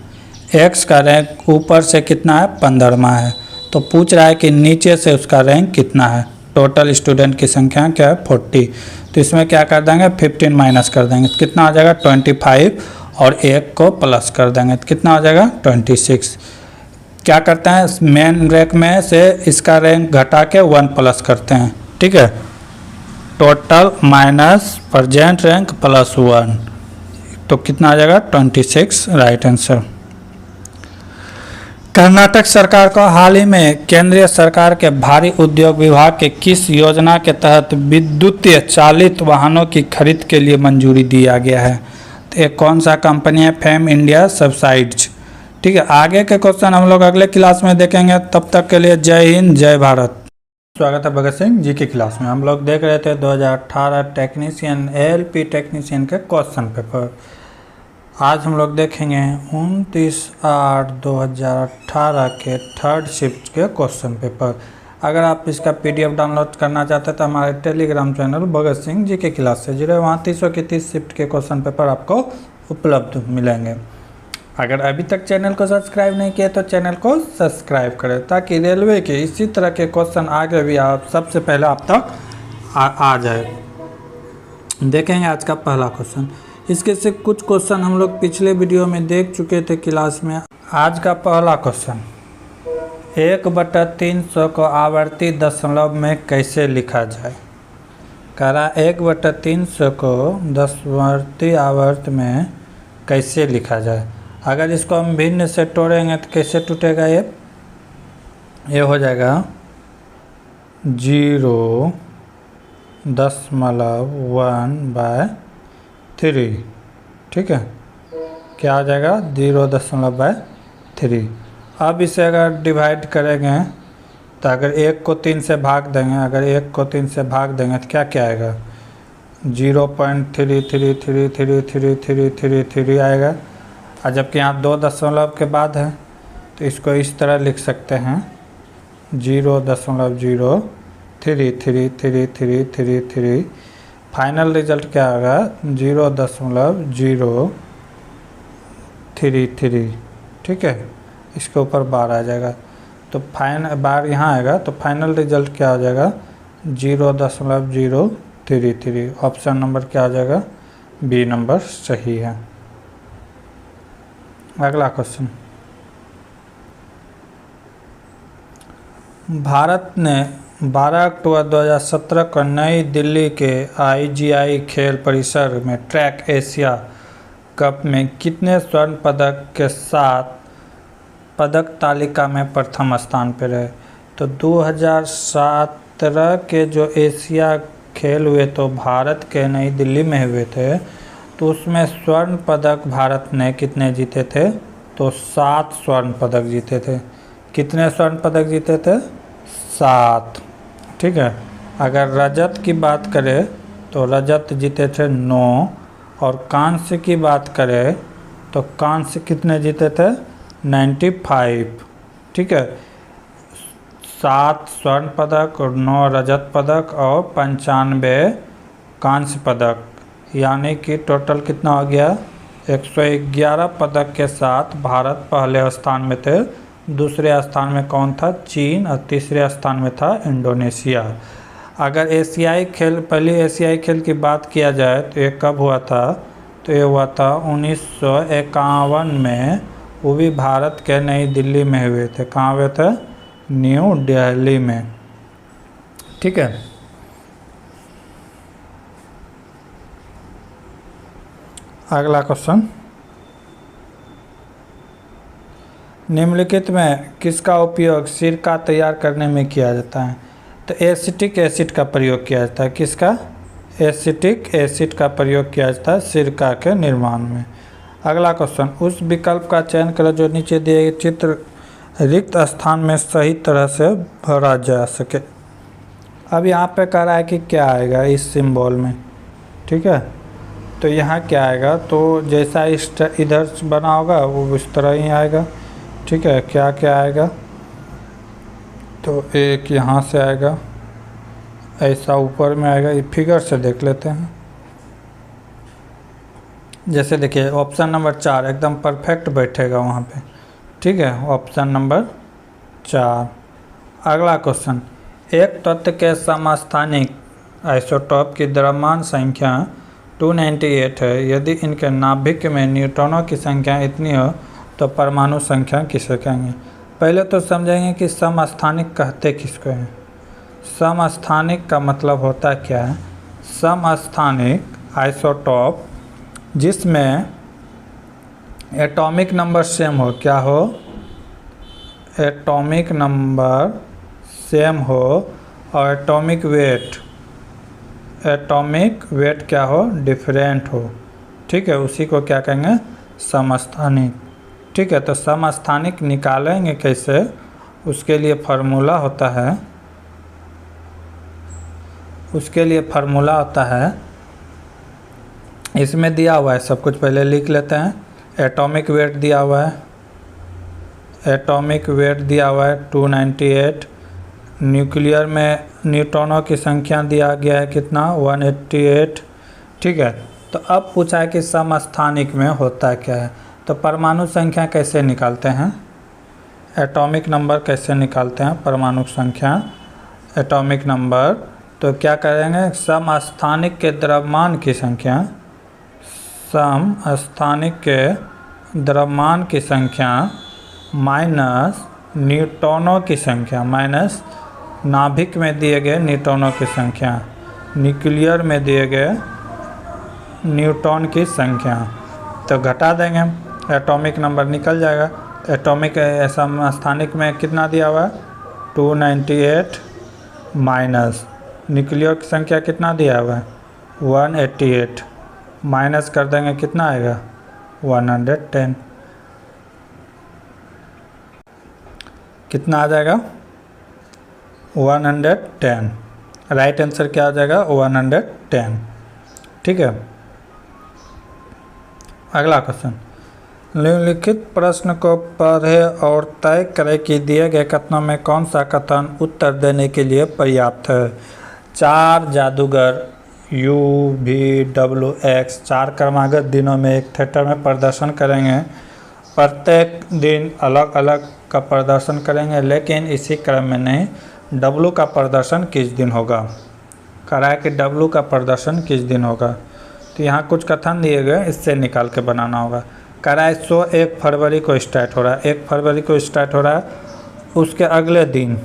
एक्स का रैंक ऊपर से कितना है, 15वां है, तो पूछ रहा है कि नीचे से उसका रैंक कितना है। टोटल स्टूडेंट की संख्या क्या है, 40, तो इसमें क्या कर देंगे, 15 माइनस कर देंगे, तो कितना हो जाएगा 25, और एक को प्लस कर देंगे तो कितना हो जाएगा 26। क्या करते हैं, मेन रैंक में से इसका रैंक घटा के 1 प्लस करते हैं, ठीक है। Total minus present rank plus 1, तो कितना आ जाएगा 26, राइट आंसर। कर्नाटक सरकार को हाल ही में केंद्रीय सरकार के भारी उद्योग विभाग के किस योजना के तहत विद्युतीय चालित वाहनों की खरीद के लिए मंजूरी दिया गया है। तो ये कौन सा कंपनी है, फेम इंडिया सब्सिडाइज, ठीक है। आगे के क्वेश्चन हम लोग अगले क्लास में देखेंगे, तब तक के लिए जय हिंद जय भारत। स्वागत है भगत सिंह जी की क्लास में। हम लोग देख रहे थे 2018 टेक्नीशियन एएलपी टेक्नीशियन के क्वेश्चन पेपर। आज हम लोग देखेंगे 29/8/2018 के थर्ड शिफ्ट के क्वेश्चन पेपर। अगर आप इसका पीडीएफ डाउनलोड करना चाहते हैं तो हमारे टेलीग्राम चैनल भगत सिंह जी के क्लास से जुड़े, वहाँ 300 के 30 शिफ्ट के क्वेश्चन पेपर आपको उपलब्ध मिलेंगे। अगर अभी तक चैनल को सब्सक्राइब नहीं किया तो चैनल को सब्सक्राइब करें, ताकि रेलवे के इसी तरह के क्वेश्चन आगे भी आप सबसे पहले आप तक आ जाए। देखेंगे आज का पहला क्वेश्चन। इसके से कुछ क्वेश्चन हम लोग पिछले वीडियो में देख चुके थे क्लास में। आज का पहला क्वेश्चन, 1/300 को आवर्ती दशमलव में कैसे लिखा जाए। कह रहा 1/300 को दशवर्ती आवर्त में कैसे लिखा जाए। अगर इसको हम भिन्न से तोड़ेंगे तो कैसे टूटेगा, ये हो जाएगा 0.1/3, ठीक है। क्या आ जाएगा 0.3। अब इसे अगर डिवाइड करेंगे तो अगर 1 को 3 से भाग देंगे, अगर 1 को 3 से भाग देंगे तो क्या क्या आएगा 0.3333333 आएगा। और जबकि यहाँ 2 दशमलव के बाद है तो इसको इस तरह लिख सकते हैं 0.0333333। फाइनल रिजल्ट क्या होगा 0.033, ठीक है। इसके ऊपर बार आ जाएगा तो बार यहाँ आएगा, तो फाइनल रिजल्ट क्या हो जाएगा 0.033। ऑप्शन नंबर क्या हो जाएगा, बी नंबर सही है। अगला क्वेश्चन, भारत ने 12 अक्टूबर 2017 को नई दिल्ली के IGI खेल परिसर में ट्रैक एशिया कप में कितने स्वर्ण पदक के साथ पदक तालिका में प्रथम स्थान पर रहे। तो 2017 के जो एशिया खेल हुए तो भारत के नई दिल्ली में हुए थे, तो उसमें स्वर्ण पदक भारत ने कितने जीते थे, तो 7 स्वर्ण पदक जीते थे। कितने स्वर्ण पदक जीते थे, 7, ठीक है। अगर रजत की बात करें तो रजत जीते थे 9, और कांस्य की बात करें तो कांस्य कितने जीते थे 95, ठीक है। 7 स्वर्ण पदक और 9 रजत पदक और 95 कांस्य पदक, यानी कि टोटल कितना हो गया 111 पदक के साथ भारत पहले स्थान में थे। दूसरे स्थान में कौन था, चीन, और तीसरे स्थान में था इंडोनेशिया। अगर एशियाई खेल, पहले एशियाई खेल की बात किया जाए तो ये कब हुआ था, तो ये हुआ था 1951 में। वो भी भारत के नई दिल्ली में हुए थे। कहाँ हुए थे, न्यू दिल्ली में, ठीक है। अगला क्वेश्चन, निम्नलिखित में किसका उपयोग सिरका तैयार करने में किया जाता है। तो एसिटिक एसिड का प्रयोग किया जाता है। किसका, एसिटिक एसिड का प्रयोग किया जाता है सिरका के निर्माण में। अगला क्वेश्चन, उस विकल्प का चयन करें जो नीचे दिए गए चित्र रिक्त स्थान में सही तरह से भरा जा सके। अब यहाँ पे कह रहा है कि क्या आएगा इस सिंबल में, ठीक है। तो यहाँ क्या आएगा, तो जैसा इस इधर बना होगा वो उस तरह ही आएगा, ठीक है। क्या क्या आएगा, तो एक यहाँ से आएगा, ऐसा ऊपर में आएगा। ये फिगर से देख लेते हैं। जैसे देखिए ऑप्शन नंबर 4 एकदम परफेक्ट बैठेगा वहाँ पे, ठीक है। Option number 4। अगला क्वेश्चन, एक तत्व के समस्थानिक आइसोटोप की द्रव्यमान संख्या 298 है। यदि इनके नाभिक में न्यूट्रॉनों की संख्या इतनी हो तो परमाणु संख्या किसे कहेंगे। पहले तो समझेंगे कि समस्थानिक कहते किसको हैं। समस्थानिक का मतलब होता क्या है। समस्थानिक आइसोटोप जिसमें एटॉमिक नंबर सेम हो, क्या हो, एटॉमिक नंबर सेम हो और एटॉमिक वेट क्या हो, डिफरेंट हो, ठीक है। उसी को क्या कहेंगे, समस्थानिक, ठीक है। तो समस्थानिक निकालेंगे कैसे, उसके लिए फार्मूला होता है, इसमें दिया हुआ है सब कुछ, पहले लिख लेते हैं। एटॉमिक वेट दिया हुआ है, 298। न्यूक्लियर में न्यूट्रॉनों की संख्या दिया गया है कितना, 188, ठीक है। तो अब पूछा है कि समस्थानिक में होता क्या है। तो परमाणु संख्या कैसे निकालते हैं, एटॉमिक नंबर कैसे निकालते हैं, परमाणु संख्या, एटॉमिक नंबर। तो क्या करेंगे, समस्थानिक के द्रव्यमान की संख्या, समस्थानिक के द्रव्यमान की संख्या माइनस न्यूट्रॉनों की संख्या, माइनस नाभिक में दिए गए न्यूट्रॉनों की संख्या, न्यूक्लियर में दिए गए न्यूट्रॉन की संख्या। तो घटा देंगे, एटॉमिक नंबर निकल जाएगा। एटॉमिक समस्थानिक में कितना दिया हुआ है, 298 माइनस न्यूक्लियर की संख्या कितना दिया हुआ है, 188, माइनस कर देंगे कितना आएगा, 110। कितना आ जाएगा, 110। राइट आंसर क्या आ जाएगा, 110, ठीक है। अगला क्वेश्चन, निम्नलिखित प्रश्न को पढ़े और तय करें कि दिए गए कथनों में कौन सा कथन उत्तर देने के लिए पर्याप्त है। 4 जादूगर UVWX 4 क्रमागत दिनों में एक थिएटर में प्रदर्शन करेंगे। प्रत्येक दिन अलग अलग का प्रदर्शन करेंगे, लेकिन इसी क्रम में नहीं। W का प्रदर्शन किस दिन होगा, कह रहा है कि W का प्रदर्शन किस दिन होगा। तो यहाँ कुछ कथन दिए गए, इससे निकाल के बनाना होगा। कह रहा है शो 1 फरवरी को स्टार्ट हो रहा है, 1 फरवरी को स्टार्ट हो रहा है, उसके अगले दिन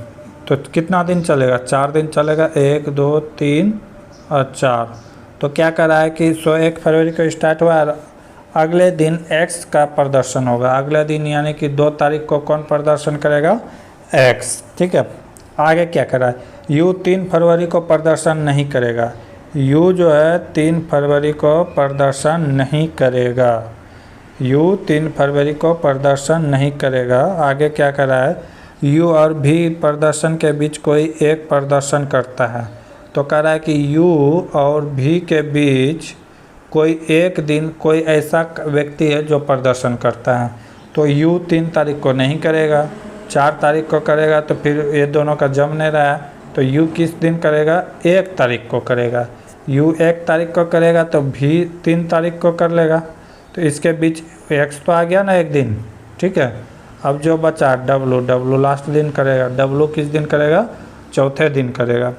तो कितना दिन चलेगा, 4 दिन चलेगा, 1 2 3 और 4। तो क्या कर रहा है कि शो 1 फरवरी को स्टार्ट हुआ है, अगले दिन X का प्रदर्शन होगा। अगले दिन यानी कि 2 तारीख को कौन प्रदर्शन करेगा, X, ठीक है। आगे क्या कर रहा है, U 3 फरवरी को प्रदर्शन नहीं करेगा। U जो है 3 फरवरी को प्रदर्शन नहीं करेगा, U 3 फरवरी को प्रदर्शन नहीं करेगा। आगे क्या कर रहा है, U और V प्रदर्शन के बीच कोई एक प्रदर्शन करता है। तो कह रहा है कि U और V के बीच कोई एक दिन कोई ऐसा व्यक्ति है जो प्रदर्शन करता है। तो U 3 तारीख को नहीं करेगा, 4 तारीख को करेगा, तो फिर ये दोनों का जम नहीं रहा है। तो U किस दिन करेगा, 1 तारीख को करेगा। U 1 तारीख को करेगा तो V 3 तारीख को कर लेगा। तो इसके बीच X तो आ गया ना एक दिन, ठीक है। अब जो बचा W लास्ट दिन करेगा। W किस दिन करेगा, चौथे दिन करेगा,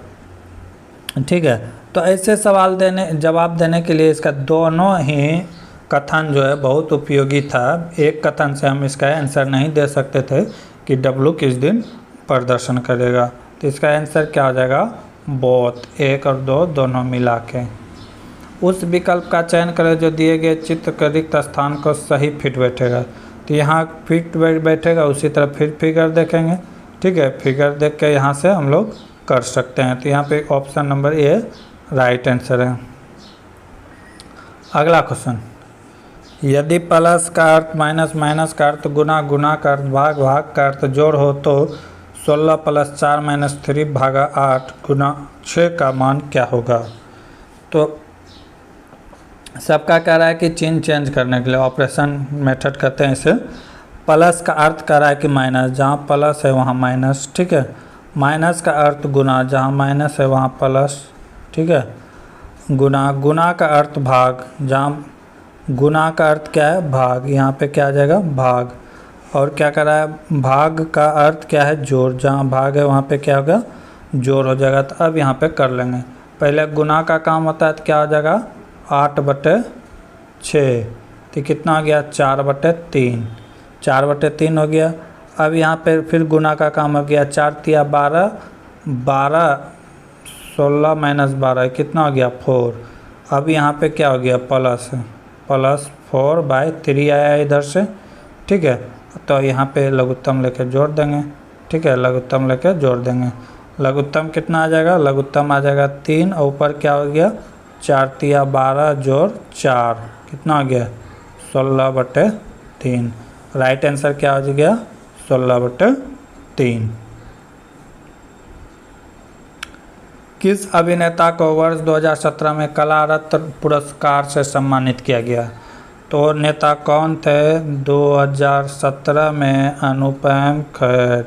ठीक है। तो ऐसे सवाल जवाब देने के लिए इसका दोनों ही कथन जो है बहुत उपयोगी था। एक कथन से हम इसका आंसर नहीं दे सकते थे कि W किस दिन प्रदर्शन करेगा। तो इसका आंसर क्या हो जाएगा, बोथ, 1 और 2 दोनों मिला के। उस विकल्प का चयन करें जो दिए गए चित्र के रिक्त स्थान को सही फिट बैठेगा। तो यहाँ फिट बैठेगा, उसी तरह फिर फिगर देखेंगे, ठीक है। फिगर देख के यहाँ से हम लोग कर सकते हैं। तो यहाँ पे option number A right answer है। अगला क्वेश्चन, यदि प्लस का अर्थ माइनस, माइनस का अर्थ गुना, गुना का अर्थ भाग, भाग का अर्थ जोड़ हो तो 16 + 4 - 3 भागा 8 गुना 6 का मान क्या होगा। तो सबका कह रहा है कि चिन्ह चेंज करने के लिए ऑपरेशन मेथड कहते हैं इसे। प्लस का अर्थ कर रहा है कि माइनस, जहाँ प्लस है वहाँ माइनस, ठीक है। माइनस का अर्थ गुना, जहाँ माइनस है वहाँ प्लस, ठीक है। गुना का अर्थ भाग, जहाँ गुना का अर्थ क्या है भाग, यहाँ पे क्या आ जाएगा भाग। और क्या कर रहा है, भाग का अर्थ क्या है जोड़, जहाँ भाग है वहाँ पे क्या होगा जोड़ हो जाएगा। तो अब यहाँ पे कर लेंगे। पहले गुना का काम होता है तो क्या हो जाएगा 8/6, तो कितना हो गया 4/3, 4/3 हो गया। अब यहाँ पे फिर गुना का काम हो गया, 4 × 12, 12, 16 - 12 कितना हो गया 4। अब यहाँ पे क्या हो गया प्लस 4/3 आया इधर से, ठीक है। तो यहाँ पे लघुत्तम लेके जोड़ देंगे, ठीक है। लघुत्तम लेके जोड़ देंगे। लघुत्तम कितना आ जाएगा, लघुत्तम आ जाएगा 3, और ऊपर क्या हो गया 4 × 12 + 4 कितना हो गया 16/3। राइट आंसर क्या हो गया 16/3। किस अभिनेता को वर्ष 2017 में कला रत्न पुरस्कार से सम्मानित किया गया। तो नेता कौन थे 2017 में, अनुपम खेर।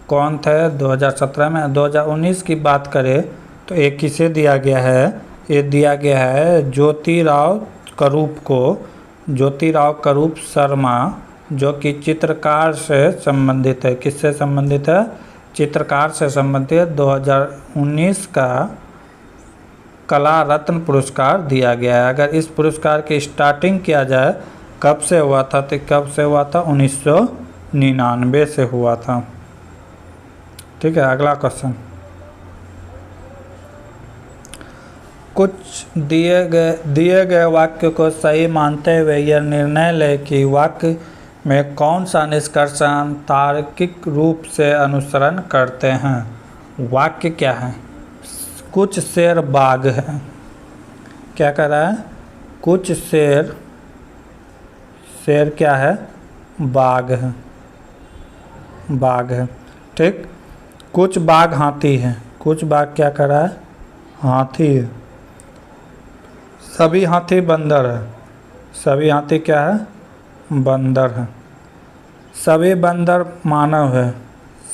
कौन थे 2017 में। 2019 की बात करें तो एक किसे दिया गया है, ये दिया गया है ज्योतिराव करूप को, ज्योतिराव करूप शर्मा, जो कि चित्रकार से संबंधित है। किससे संबंधित है, चित्रकार से संबंधित 2019 का कला रत्न पुरस्कार दिया गया है। अगर इस पुरस्कार की स्टार्टिंग किया जाए कब से हुआ था, तो कब से हुआ था 1999 से हुआ था, ठीक है। अगला क्वेश्चन, कुछ दिए गए वाक्य को सही मानते हुए यह निर्णय लें कि वाक्य में कौन सा निष्कर्षण तार्किक रूप से अनुसरण करते हैं। वाक्य क्या है, कुछ शेर बाघ है। क्या कर रहा है, कुछ शेर क्या है बाघ है, बाघ है, ठीक। कुछ बाघ हाथी है, कुछ बाघ क्या कर रहा है हाथी है। सभी हाथी बंदर है, सभी हाथी क्या है बंदर है। सभी बंदर मानव है,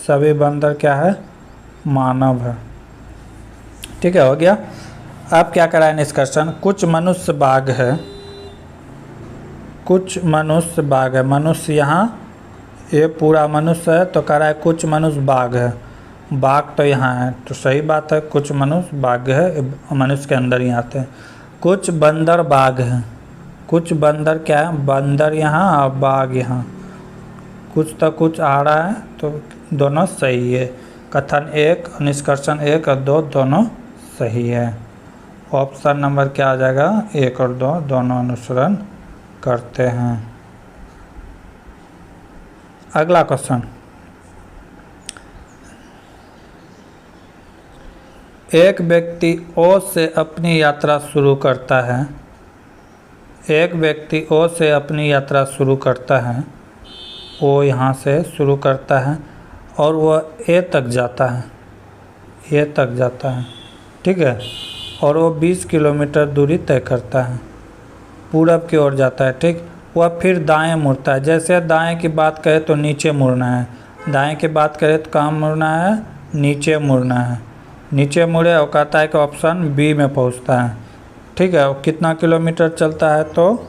सभी बंदर क्या है मानव है, ठीक है। हो गया। अब क्या करा है निष्कर्षण, कुछ मनुष्य बाघ है, कुछ मनुष्य बाघ है। मनुष्य यहाँ ये पूरा मनुष्य है तो कह रहा है कुछ मनुष्य बाघ है, बाघ तो यहाँ है तो सही बात है, कुछ मनुष्य बाघ है, मनुष्य के अंदर ही आते हैं। कुछ बंदर बाघ है, कुछ बंदर क्या है बंदर यहाँ और बाघ यहाँ, कुछ तो कुछ आ रहा है तो दोनों सही है। कथन 1 निष्कर्षण 1 और 2 दोनों सही है। ऑप्शन नंबर क्या आ जाएगा 1 और 2 दोनों अनुसरण करते हैं। अगला क्वेश्चन, एक व्यक्ति ओ से अपनी यात्रा शुरू करता है, एक व्यक्ति ओ से अपनी यात्रा शुरू करता है, ओ यहाँ से शुरू करता है और वह ए तक जाता है, ए तक जाता है, ठीक है। और वो 20 किलोमीटर दूरी तय करता है, पूरब की ओर जाता है, ठीक। वह फिर दाएं मुड़ता है। जैसे दाएं की बात करें तो नीचे मुड़ना है, दाएं की बात करें तो कहाँ मुड़ना है नीचे मुड़ना है। नीचे मुड़े और कहता है कि ऑप्शन बी में पहुंचता है, ठीक है। कितना किलोमीटर चलता है तो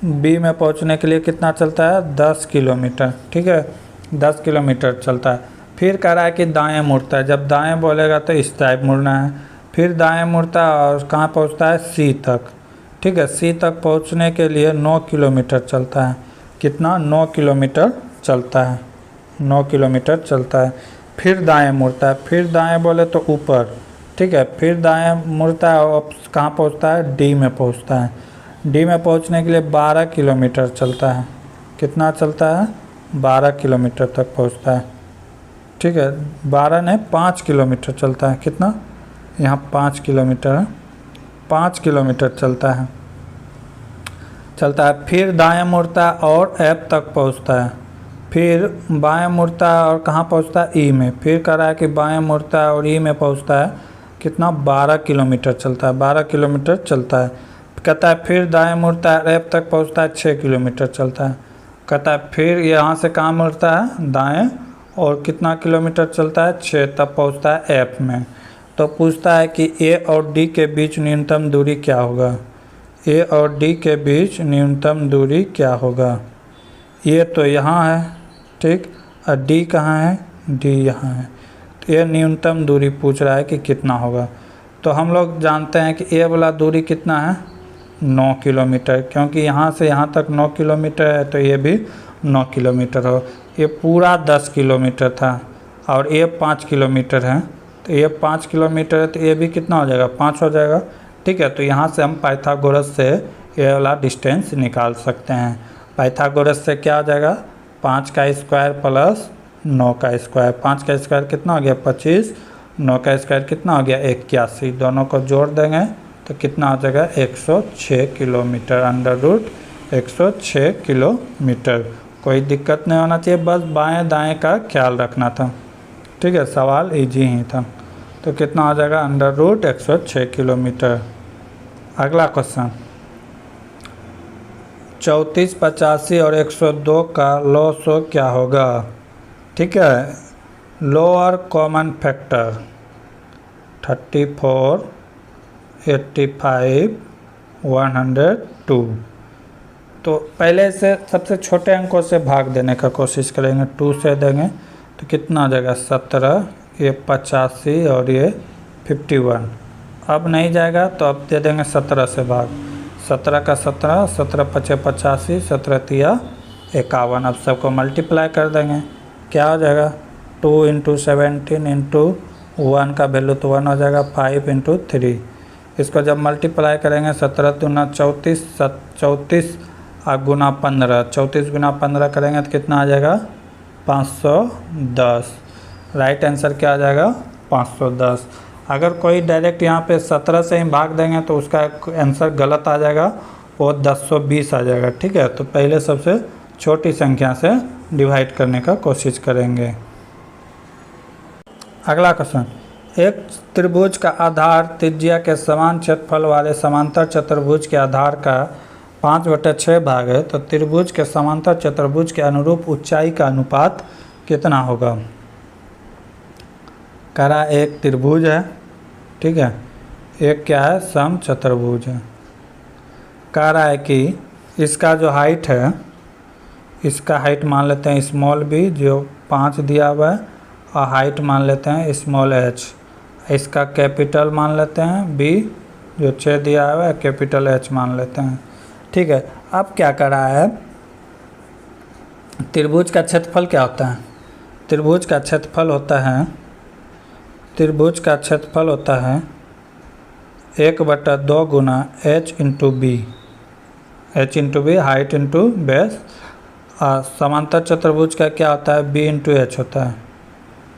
बी में पहुंचने के लिए कितना चलता है 10 किलोमीटर, ठीक है 10 किलोमीटर चलता है। फिर कह रहा है कि दाएं मुड़ता है, जब दाएं बोलेगा तो इस टाइप मुड़ना है। फिर दाएं मुड़ता है और कहाँ पहुंचता है सी तक, ठीक है। सी तक पहुंचने के लिए 9 किलोमीटर चलता है। कितना 9 किलोमीटर चलता है, 9 किलोमीटर चलता है। फिर दाएं मुड़ता है, फिर दाएं बोले तो ऊपर, ठीक है। फिर दाएं मुड़ता है और कहाँ पहुंचता है डी में पहुंचता है। डी में पहुंचने के लिए 12 किलोमीटर चलता है। कितना चलता है 12 किलोमीटर तक पहुंचता है, ठीक है। 12 नहीं 5 किलोमीटर चलता है। कितना यहाँ 5 किलोमीटर है, 5 किलोमीटर चलता है। फिर दाएं मुड़ता है और एफ तक पहुंचता है। फिर बाएं मुड़ता है और कहाँ पहुँचता है, ई में। फिर कह रहा है कि बाएं मुड़ता है और ई में पहुँचता है, कितना, 12 किलोमीटर चलता है, 12 किलोमीटर चलता है। कहता है फिर दाएं मुड़ता है, एफ तक पहुँचता है, 6 किलोमीटर चलता है। कहता है फिर यहाँ से कहाँ मुड़ता है, दाएं, और कितना किलोमीटर चलता है, 6, तब पहुँचता है एफ में। तो पूछता है कि ए और डी के बीच न्यूनतम दूरी क्या होगा, ए और डी के बीच न्यूनतम दूरी क्या होगा। ये तो यहाँ है, ठीक, और डी कहाँ है, डी यहाँ है। तो ये न्यूनतम दूरी पूछ रहा है कि कितना होगा। तो हम लोग जानते हैं कि ए वाला दूरी कितना है, 9 किलोमीटर, क्योंकि यहाँ से यहाँ तक 9 किलोमीटर है, तो ये भी 9 किलोमीटर हो। ये पूरा 10 किलोमीटर था और ये 5 किलोमीटर है, तो ये 5 किलोमीटर है, तो ये भी कितना हो जाएगा, 5 हो जाएगा। ठीक है, तो यहाँ से हम पाइथागोरस से ये वाला डिस्टेंस निकाल सकते हैं। पाइथागोरस से क्या हो जाएगा, 5 का स्क्वायर प्लस 9 का स्क्वायर। 5 का स्क्वायर कितना हो गया, 25, 9 का स्क्वायर कितना हो गया, 81। दोनों को जोड़ देंगे तो कितना हो जाएगा, 106 किलोमीटर, अंडर रूट 106 किलोमीटर। कोई दिक्कत नहीं होना चाहिए, बस बाएं दाएं का ख्याल रखना था। ठीक है, सवाल इजी ही था। तो कितना हो जाएगा, अंडर रूट 106 किलोमीटर। अगला क्वेश्चन, 34, 85 और 102 का लॉसो क्या होगा। ठीक है, लोअर कॉमन फैक्टर 34, 85, 102। तो पहले से सबसे छोटे अंकों से भाग देने का कोशिश करेंगे। 2 से देंगे तो कितना हो जाएगा, 17, ये 85 और ये 51। अब नहीं जाएगा तो अब दे देंगे 17 से भाग। 17 का 17, 17 पचे 85, 17 तिया 51। अब सबको मल्टीप्लाई कर देंगे, क्या हो जाएगा, 2 × 17 × 1 का वैल्यू तो 1 हो जाएगा, 5 × 3। इसको जब मल्टीप्लाई करेंगे, 17 दूना 34, 34 गुना 15, 34 गुना 15 करेंगे तो कितना आ जाएगा, 510। राइट आंसर क्या आ जाएगा, 510। अगर कोई डायरेक्ट यहाँ पे 17 से ही भाग देंगे तो उसका आंसर गलत आ जाएगा, वो 1020 आ जाएगा। ठीक है, तो पहले सबसे छोटी संख्या से डिवाइड करने का कोशिश करेंगे। अगला क्वेश्चन, एक त्रिभुज का आधार त्रिज्या के समान क्षेत्रफल वाले समांतर चतुर्भुज के आधार का 5/6 भाग है, तो त्रिभुज के समांतर चतुर्भुज के अनुरूप ऊंचाई का अनुपात कितना होगा। कह रहा एक त्रिभुज है, ठीक है, एक क्या है, सम चतुर्भुज है। कह रहा है कि इसका जो हाइट है, इसका हाइट मान लेते हैं स्मॉल बी जो 5 दिया हुआ है, और हाइट मान लेते हैं स्मॉल एच। इसका कैपिटल मान लेते हैं बी जो 6 दिया हुआ है, कैपिटल एच मान लेते हैं। ठीक है, अब क्या कर रहा है, त्रिभुज का क्षेत्रफल क्या होता है, त्रिभुज का क्षेत्रफल होता है, त्रिभुज का क्षेत्रफल होता है 1/2 गुना h × b, h × b height × base. समांतर चतुर्भुज का क्या होता है, b × h होता है,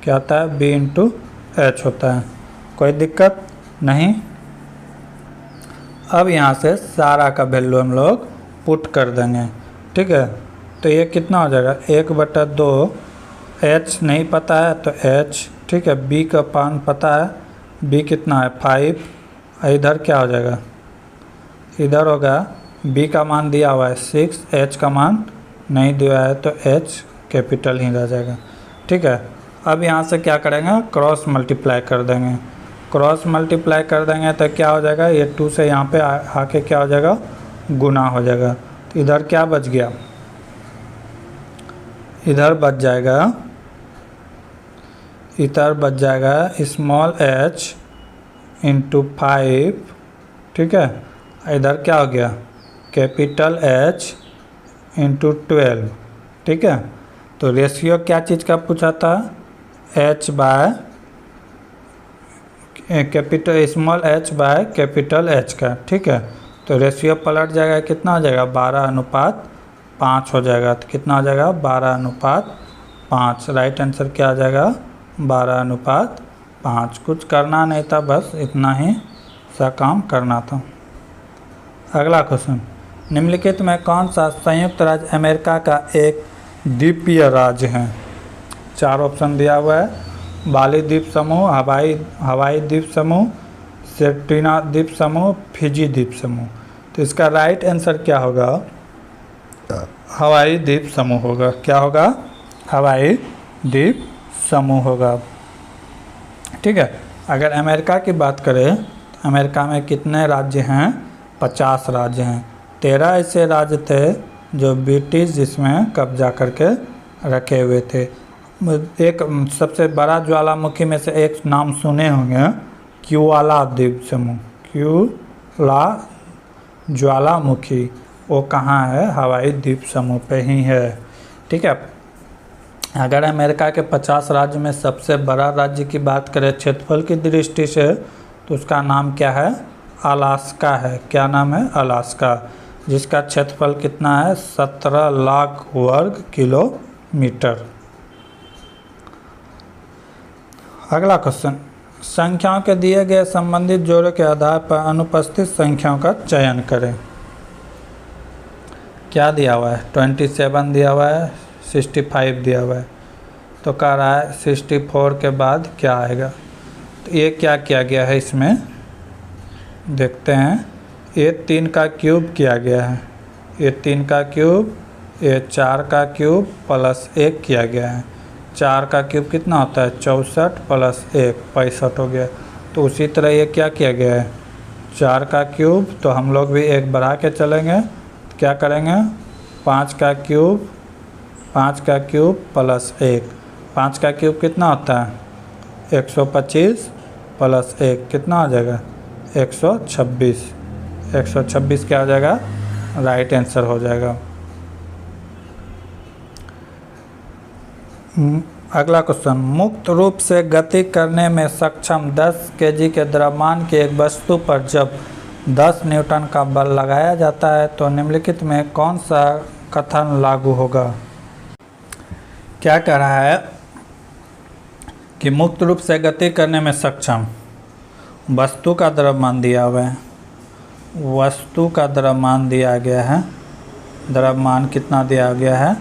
क्या होता है, b × h होता है। कोई दिक्कत नहीं। अब यहाँ से सारा का वैल्यू हम लोग पुट कर देंगे। ठीक है, तो ये कितना हो जाएगा, 1/2, h नहीं पता है तो h, ठीक है, b का मान पता है, b कितना है 5, इधर क्या हो जाएगा, इधर होगा b का मान दिया हुआ है 6, h का मान नहीं दिया है तो h कैपिटल ही रह जाएगा। ठीक है, अब यहाँ से क्या करेंगे, क्रॉस मल्टीप्लाई कर देंगे। क्रॉस मल्टीप्लाई कर देंगे तो क्या हो जाएगा, ये 2 से यहाँ पे आके क्या हो जाएगा, गुना हो जाएगा। तो इधर क्या बच गया, इधर बच जाएगा, इधर बच जाएगा स्मॉल h × 5। ठीक है, इधर क्या हो गया, कैपिटल H × 12। ठीक है, तो रेशियो क्या चीज़ का पूछा था, h by capital small h by capital H का। ठीक है, तो रेशियो पलट जाएगा, कितना हो जाएगा, 12:5 हो जाएगा। तो कितना हो जाएगा, 12:5। राइट आंसर क्या आ जाएगा, 12:5। कुछ करना नहीं था, बस इतना ही सा काम करना था। अगला क्वेश्चन, निम्नलिखित में कौन सा संयुक्त राज्य अमेरिका का एक द्वीपीय राज्य हैं? 4 ऑप्शन दिया हुआ है, बाली द्वीप समूह, हवाई द्वीप समूह, सेटिना द्वीप समूह, फिजी द्वीप समूह। तो इसका राइट आंसर क्या होगा? हवाई द्वीप समूह होगा। क्या होगा? हवाई द्वीप समूह होगा। ठीक है। अगर अमेरिका की बात करें, अमेरिका में कितने राज्य हैं? 50 राज्य हैं। 13 ऐसे राज्य थे जो ब्रिटिश इसमें कब्जा करके रखे हुए थे। एक सबसे बड़ा ज्वालामुखी में से एक नाम सुने होंगे, क्यूआला द्वीप समूह। क्यूला ज्वालामुखी, वो कहाँ है? हवाई द्वीप समूह पे ही है। ठीक है। अगर अमेरिका के 50 राज्य में सबसे बड़ा राज्य की बात करें क्षेत्रफल की दृष्टि से, तो उसका नाम क्या है? अलास्का है। क्या नाम है? अलास्का, जिसका क्षेत्रफल कितना है? 17 लाख वर्ग किलोमीटर। अगला क्वेश्चन, संख्याओं के दिए गए संबंधित जोड़ों के आधार पर अनुपस्थित संख्याओं का चयन करें। क्या दिया हुआ है? 27 दिया हुआ है, 65 दिया हुआ है। तो कह रहा है 64 के बाद क्या आएगा? तो ये क्या किया गया है इसमें देखते हैं। ये 3 का क्यूब किया गया है, ये 3 का क्यूब, ये 4 का क्यूब प्लस 1 किया गया है। 4 का क्यूब कितना होता है? 64 प्लस 1 65 हो गया। तो उसी तरह ये क्या किया गया है? 4 का क्यूब, तो हम लोग भी 1 बढ़ा के चलेंगे। क्या करेंगे? 5 का क्यूब, 5 का क्यूब प्लस 1। 5 का क्यूब कितना होता है? 125 प्लस 1 कितना हो जाएगा? 126। 126 क्या हो जाएगा? राइट आंसर हो जाएगा। अगला क्वेश्चन, मुक्त रूप से गति करने में सक्षम 10 केजी के द्रव्यमान की एक वस्तु पर जब 10 न्यूटन का बल लगाया जाता है तो निम्नलिखित में कौन सा कथन लागू होगा? क्या कह रहा है कि मुक्त रूप से गति करने में सक्षम वस्तु का द्रव्यमान दिया हुआ है। वस्तु का द्रव्यमान दिया गया है। द्रव्यमान कितना दिया गया है?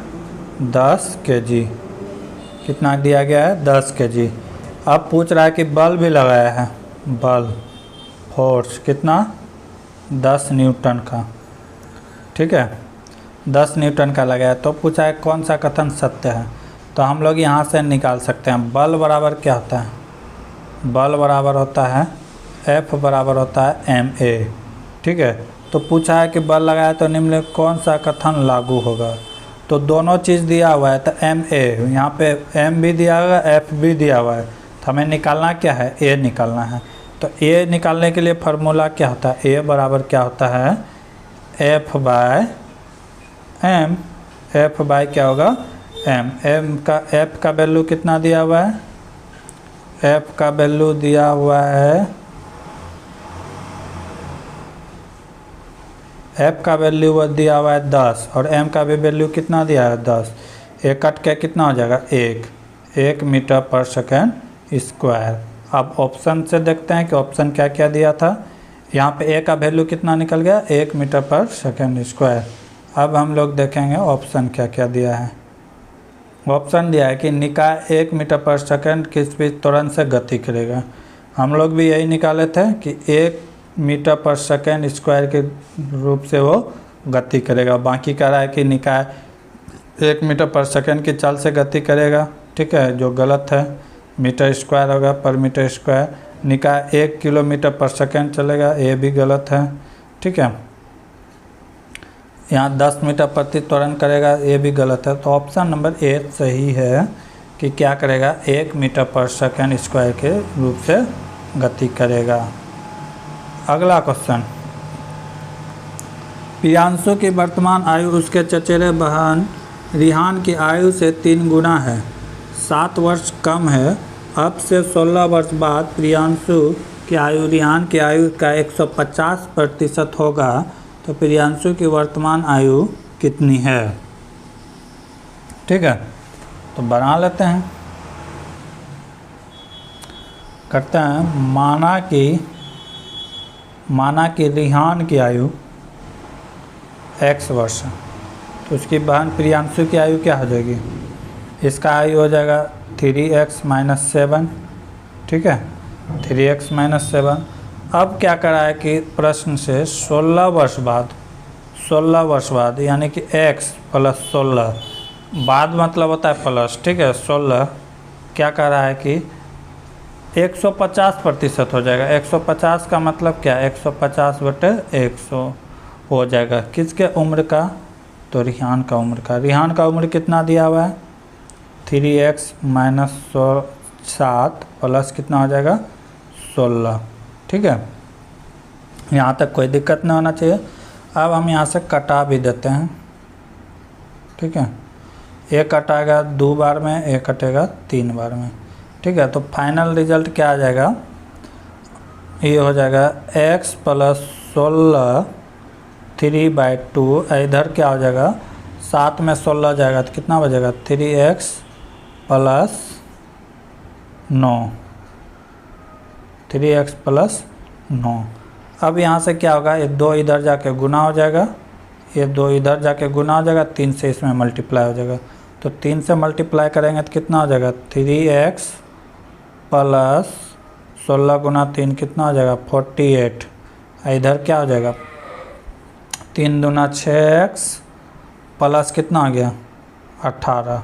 10 केजी। कितना दिया गया है? 10 केजी। अब पूछ रहा है कि बल भी लगाया है। बल, फोर्स कितना? 10 न्यूटन का। ठीक है, 10 न्यूटन का लगाया। तो पूछा है कौन सा कथन सत्य है। तो हम लोग यहाँ से निकाल सकते हैं। बल बराबर क्या होता है? बल बराबर होता है F बराबर होता है ma। ठीक है। तो पूछा है कि बल लगाया तो निम्न कौन सा कथन लागू होगा? तो दोनों चीज़ दिया हुआ है, तो ma, यहाँ पे m भी दिया हुआ है, F भी दिया हुआ है। तो हमें निकालना क्या है? a निकालना है। तो a निकालने के लिए फार्मूला क्या होता है? a बराबर क्या होता है? F by m। F by क्या होगा? m। F का वैल्यू कितना दिया हुआ है? F का वैल्यू दिया हुआ है, F का वैल्यू दिया हुआ है 10 और m का भी वैल्यू कितना दिया है? 10। एक कट के कितना हो जाएगा? 1 मीटर पर सेकेंड स्क्वायर। अब ऑप्शन से देखते हैं कि ऑप्शन क्या क्या दिया था। यहाँ पे a का वैल्यू कितना निकल गया? 1 मीटर पर सेकेंड स्क्वायर। अब हम लोग देखेंगे ऑप्शन क्या क्या दिया है। ऑप्शन दिया है कि निकाय 1 मीटर पर सेकेंड किस भी त्वरण से गति करेगा। हम लोग भी यही निकाले थे कि 1 मीटर पर सेकेंड स्क्वायर के रूप से वो गति करेगा। बाकी कह रहा है कि निकाय 1 मीटर पर सेकेंड की चाल से गति करेगा। ठीक है, जो गलत है। मीटर स्क्वायर होगा पर मीटर स्क्वायर। निकाय 1 किलोमीटर पर सेकेंड चलेगा, ये भी गलत है। ठीक है, यहाँ 10 मीटर प्रति त्वरण करेगा, ये भी गलत है। तो ऑप्शन नंबर ए सही है कि क्या करेगा? 1 मीटर पर सेकेंड स्क्वायर के रूप से गति करेगा। अगला क्वेश्चन, प्रियांशु की वर्तमान आयु उसके चचेरे बहन रिहान की आयु से 3 गुना है, 7 वर्ष कम है। अब से 16 वर्ष बाद प्रियांशु की आयु रिहान की आयु का 150% होगा, तो प्रियांशु की वर्तमान आयु कितनी है? ठीक है, तो बना लेते हैं। करते हैं, माना कि रिहान की आयु x वर्ष है। तो उसकी बहन प्रियांशु की आयु क्या हो जाएगी, इसका आयु हो जाएगा 3x-7, ठीक है, 3x-7। अब क्या करा है कि प्रश्न से 16 वर्ष बाद यानी कि x + 16 बाद मतलब होता है प्लस, ठीक है, 16 क्या कर रहा है कि 150% हो जाएगा। 150 का मतलब क्या, 150/100 हो जाएगा। किसके उम्र का, तो रिहान का उम्र का। रिहान का उम्र कितना दिया हुआ है, 3x-7 प्लस कितना हो जाएगा 16, ठीक है। यहाँ तक कोई दिक्कत नहीं होना चाहिए। अब हम यहाँ से कटा भी देते हैं, ठीक है, एक कटाएगा 2 बार में, एक कटेगा 3 बार में, ठीक है। तो फाइनल रिजल्ट क्या आ जाएगा, ये हो जाएगा x + 16 3/2। इधर क्या हो जाएगा, 7 में 16 जाएगा तो कितना बचेगा, 3x + 9, 3x + 9। अब यहाँ से क्या होगा, ये 2 इधर जाके गुना हो जाएगा, ये 2 इधर जाके गुना हो जाएगा, 3 से इसमें मल्टीप्लाई हो जाएगा। तो 3 से मल्टीप्लाई करेंगे तो कितना हो जाएगा, 3x + 16 × 3 कितना हो जाएगा 48। इधर क्या हो जाएगा, 3 दूना 6x प्लस कितना आ गया 18,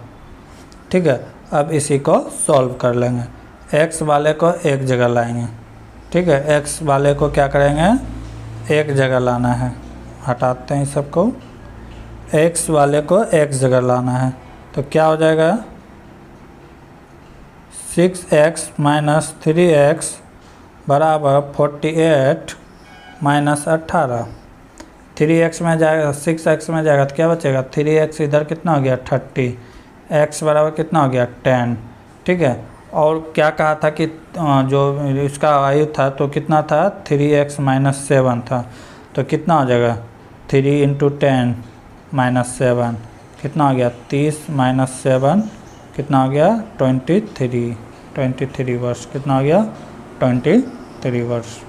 ठीक है। अब इसी को सॉल्व कर लेंगे। x वाले को एक जगह लाएंगे, ठीक है, x वाले को क्या करेंगे, एक जगह लाना है, हटाते हैं सबको, x वाले को एक जगह लाना है। तो क्या हो जाएगा, 6x - 3x = 48 - 18। 3x में जाएगा, 6x में जाएगा तो क्या बचेगा, 3x इधर कितना हो गया 30, x बराबर कितना हो गया 10, ठीक है। और क्या कहा था कि जो इसका आयु था तो कितना था, 3x - 7 था, तो कितना हो जाएगा 3 × 10 - 7 कितना हो गया 30 - 7 कितना हो गया 23 वर्ष, कितना हो गया 23 वर्ष।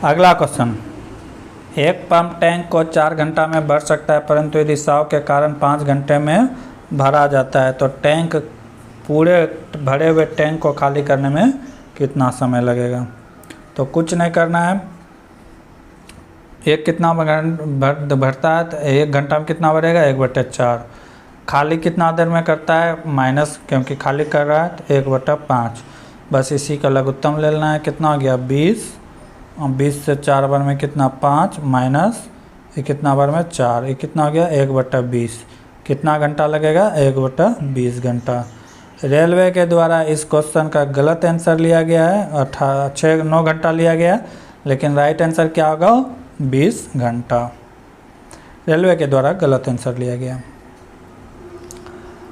अगला क्वेश्चन, एक पंप टैंक को 4 घंटा में भर सकता है, परंतु यदि रिसाव के कारण 5 घंटे में भरा जाता है तो टैंक पूरे भरे हुए टैंक को खाली करने में कितना समय लगेगा। तो कुछ नहीं करना है, एक कितना भरता है तो 1 घंटा में कितना भरेगा 1/4। खाली कितना देर में करता है, माइनस, क्योंकि खाली कर रहा है तो 1/5। बस इसी का लघुत्तम ले लेना है, कितना हो गया 20, और 20 से 4 बार में कितना 5 माइनस ये कितना बार में 4, ये कितना हो गया 1/20। कितना घंटा लगेगा 1/20 घंटा। रेलवे के द्वारा इस क्वेश्चन का गलत आंसर लिया गया है, 9 घंटा लिया गया, लेकिन राइट आंसर क्या होगा 20 घंटा। रेलवे के द्वारा गलत आंसर लिया गया।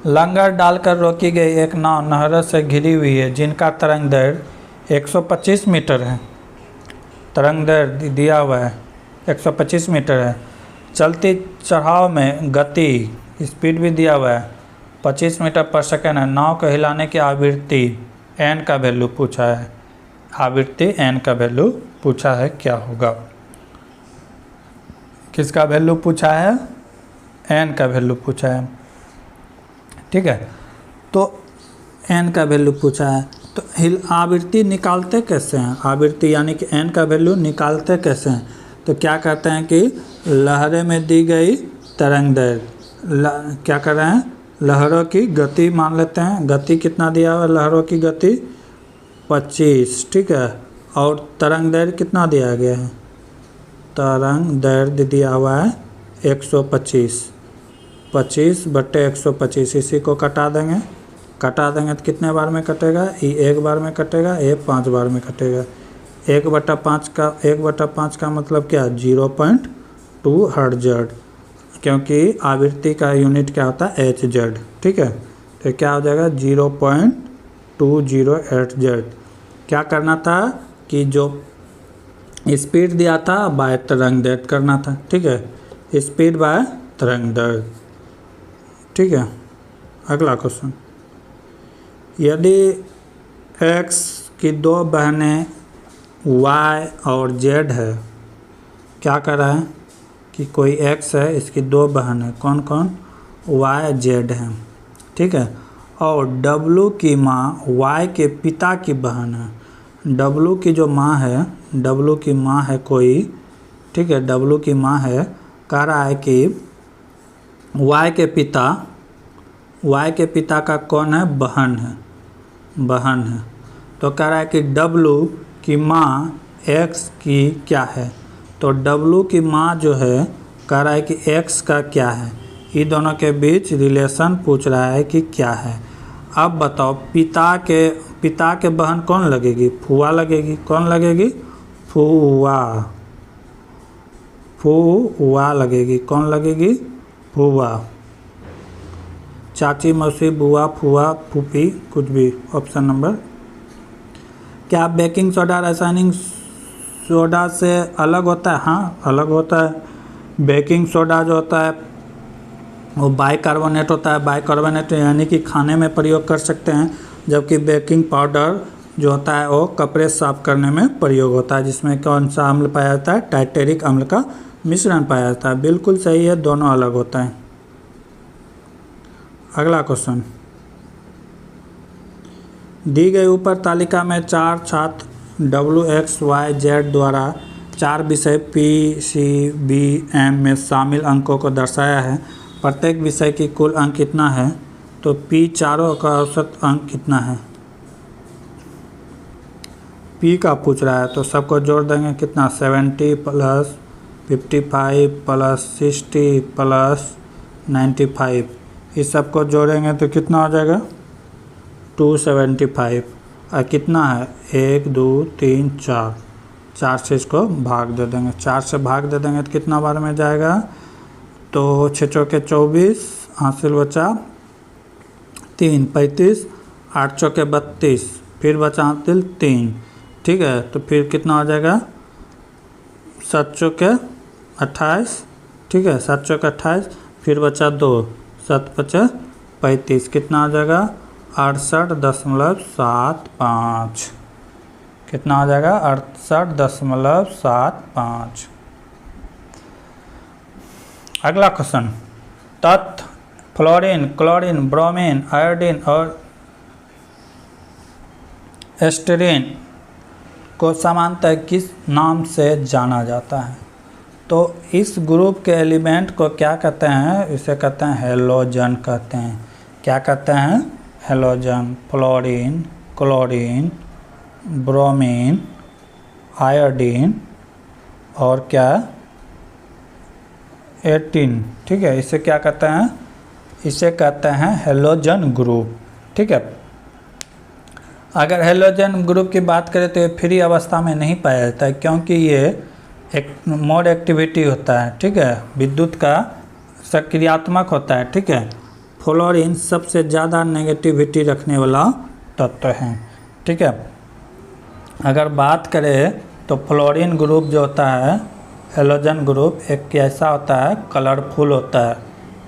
लंगर डालकर रोकी गई एक नाव नहर से घिरी हुई है जिनका तरंग दैर्घ्य 125 मीटर है। तरंग दैर्घ्य दिया हुआ है 125 मीटर है। चलती चढ़ाव में गति स्पीड भी दिया हुआ है 25 मीटर पर सेकेंड है। नाव को हिलाने की आवृत्ति n का वैल्यू पूछा है, आवृत्ति n का वैल्यू पूछा है, क्या होगा, किसका वैल्यू पूछा है, n का वैल्यू पूछा है, ठीक है। तो n का वैल्यू पूछा है, तो आवृत्ति निकालते कैसे हैं, आवृत्ति यानी कि n का वैल्यू निकालते कैसे हैं। तो क्या करते हैं कि लहरें में दी गई तरंग दैर्घ्य, क्या कर रहे हैं, लहरों की गति मान लेते हैं, गति कितना दिया हुआ है, लहरों की गति 25, ठीक है, और तरंग दैर्घ्य कितना दिया गया है, तरंग दैर्घ्य दिया हुआ है 125, 25/125। इसी को कटा देंगे तो कितने बार में कटेगा, ये 1 बार में कटेगा, ये 5 बार में कटेगा। 1/5 का मतलब क्या, 0.2 हर्ट्ज, क्योंकि आवृत्ति का यूनिट क्या होता है Hz, ठीक है। तो क्या हो जाएगा 0.20 हर्ट्ज। क्या करना था कि जो स्पीड दिया था बाय तरंग दैर्घ्य करना था, ठीक है, स्पीड बाय तरंग दैर्घ्य, ठीक है। अगला क्वेश्चन, यदि x की 2 बहनें y और z है, क्या कर रहा है, कि कोई एक्स है, इसकी दो बहन है, कौन कौन, वाई जेड है, ठीक है। और डब्लू की माँ वाई के पिता की बहन है। डब्लू की जो माँ है, डब्लू की माँ है कोई, ठीक है, डब्लू की माँ है, कह रहा है कि वाई के पिता का कौन है, बहन है, बहन है। तो कह रहा है कि डब्लू की माँ एक्स की क्या है। तो डब्लू की माँ जो है, कह रहा है कि एक्स का क्या है। ये दोनों के बीच रिलेशन पूछ रहा है कि क्या है। अब बताओ, पिता के बहन कौन लगेगी, फुआ लगेगी, कौन लगेगी, फुआ लगेगी, कौन लगेगी, फुआ। चाची, मौसी, बुआ, फुआ, फूफी, कुछ भी। Option number. क्या बेकिंग सोडा रासायनिक सोडा से अलग होता है? हाँ, अलग होता है। बेकिंग सोडा जो होता है वो बाइकार्बोनेट होता है। बाइकार्बोनेट यानी कि खाने में प्रयोग कर सकते हैं, जबकि बेकिंग पाउडर जो होता है वो कपड़े साफ करने में प्रयोग होता है, जिसमें कौन सा अम्ल पाया जाता है, टाइटेरिक अम्ल का मिश्रण पाया जाता है। बिल्कुल सही है, दोनों अलग होता है। अगला क्वेश्चन, दी गई ऊपर तालिका में 4 छात्र WXYZ द्वारा 4 विषय PCBM में शामिल अंकों को दर्शाया है। प्रत्येक विषय की कुल अंक कितना है? तो P चारों का औसत अंक कितना है? P का पूछ रहा है, तो सबको जोड़ देंगे, कितना, 70 + 55 + 60 + 95। इस सबको जोड़ेंगे तो कितना हो जाएगा, 275। और कितना है, 1 2 3 4, 4 से इसको भाग दे देंगे, 4 से भाग दे देंगे तो कितना बार में जाएगा, तो 6 चौके 24, हासिल बचा 3, 35, 8 चौके 32, फिर बचा हासिल 3, ठीक है। तो फिर कितना हो जाएगा, 7 चौके 28, ठीक है, 7 चौके 28, फिर बचा 2, 7 × 35, कितना हो जाएगा, 68.75। कितना हो जाएगा, 68.75। अगला क्वेश्चन, तत्व फ्लोरीन, क्लोरीन, ब्रोमीन, आयोडीन और एस्टेरीन को सामान्यतः किस नाम से जाना जाता है? तो इस ग्रुप के एलिमेंट को क्या कहते हैं, इसे कहते हैं हेलोजन कहते हैं। क्या कहते हैं, halogen. Fluorine, chlorine, bromine, iodine और क्या, एटीन, ठीक है, इसे क्या कहते हैं, इसे कहते हैं हेलोजन ग्रुप, ठीक है। अगर हेलोजन ग्रुप की बात करें तो ये फ्री अवस्था में नहीं पाया जाता है, क्योंकि ये एक मोड एक्टिविटी होता है, ठीक है, विद्युत का सक्रियात्मक होता है, ठीक है। फ्लोरीन सबसे ज़्यादा नेगेटिविटी रखने वाला तत्व है, ठीक है। अगर बात करें तो फ्लोरीन ग्रुप जो होता है, हेलोजन ग्रुप, एक कैसा होता है, कलरफुल होता है।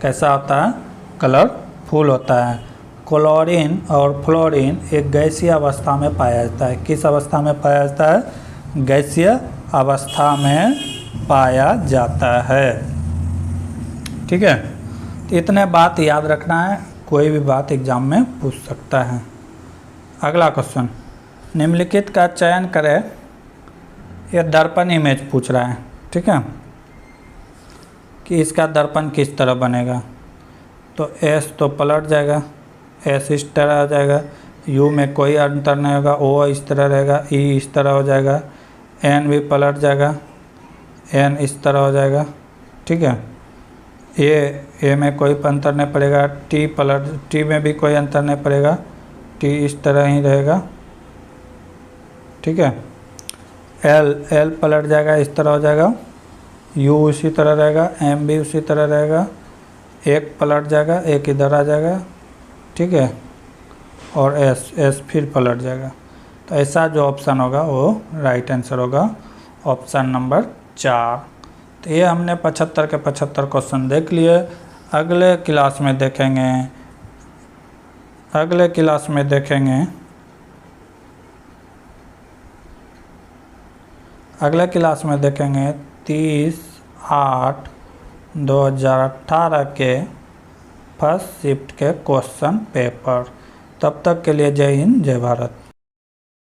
कैसा होता है, कलरफुल होता है। क्लोरीन और फ्लोरीन एक गैसीय अवस्था में पाया जाता है। किस अवस्था में पाया जाता है, गैसीय अवस्था में पाया जाता है, ठीक है। तो इतने बात याद रखना है, कोई भी बात एग्जाम में पूछ सकता है। अगला क्वेश्चन, निम्नलिखित का चयन करें। यह दर्पण इमेज पूछ रहा है, ठीक है, कि इसका दर्पण किस तरह बनेगा। तो एस तो पलट जाएगा, एस इस तरह हो जाएगा, यू में कोई अंतर नहीं होगा, ओ इस तरह रहेगा, ई इस तरह हो जाएगा, एन भी पलट जाएगा, एन इस तरह हो जाएगा, ठीक है। ए में कोई अंतर नहीं पड़ेगा, टी में भी कोई अंतर नहीं पड़ेगा, टी इस तरह ही रहेगा, ठीक है। एल पलट जाएगा, इस तरह हो जाएगा, यू उसी तरह रहेगा, एम भी उसी तरह रहेगा, एक पलट जाएगा, एक इधर आ जाएगा, ठीक है, और एस फिर पलट जाएगा। तो ऐसा जो ऑप्शन होगा वो राइट आंसर होगा, ऑप्शन नंबर 4। तो ये हमने 75 के 75 क्वेश्चन देख लिए। अगले क्लास में देखेंगे 30, 8 2018 के फर्स्ट शिफ्ट के क्वेश्चन पेपर। तब तक के लिए जय हिंद जय भारत।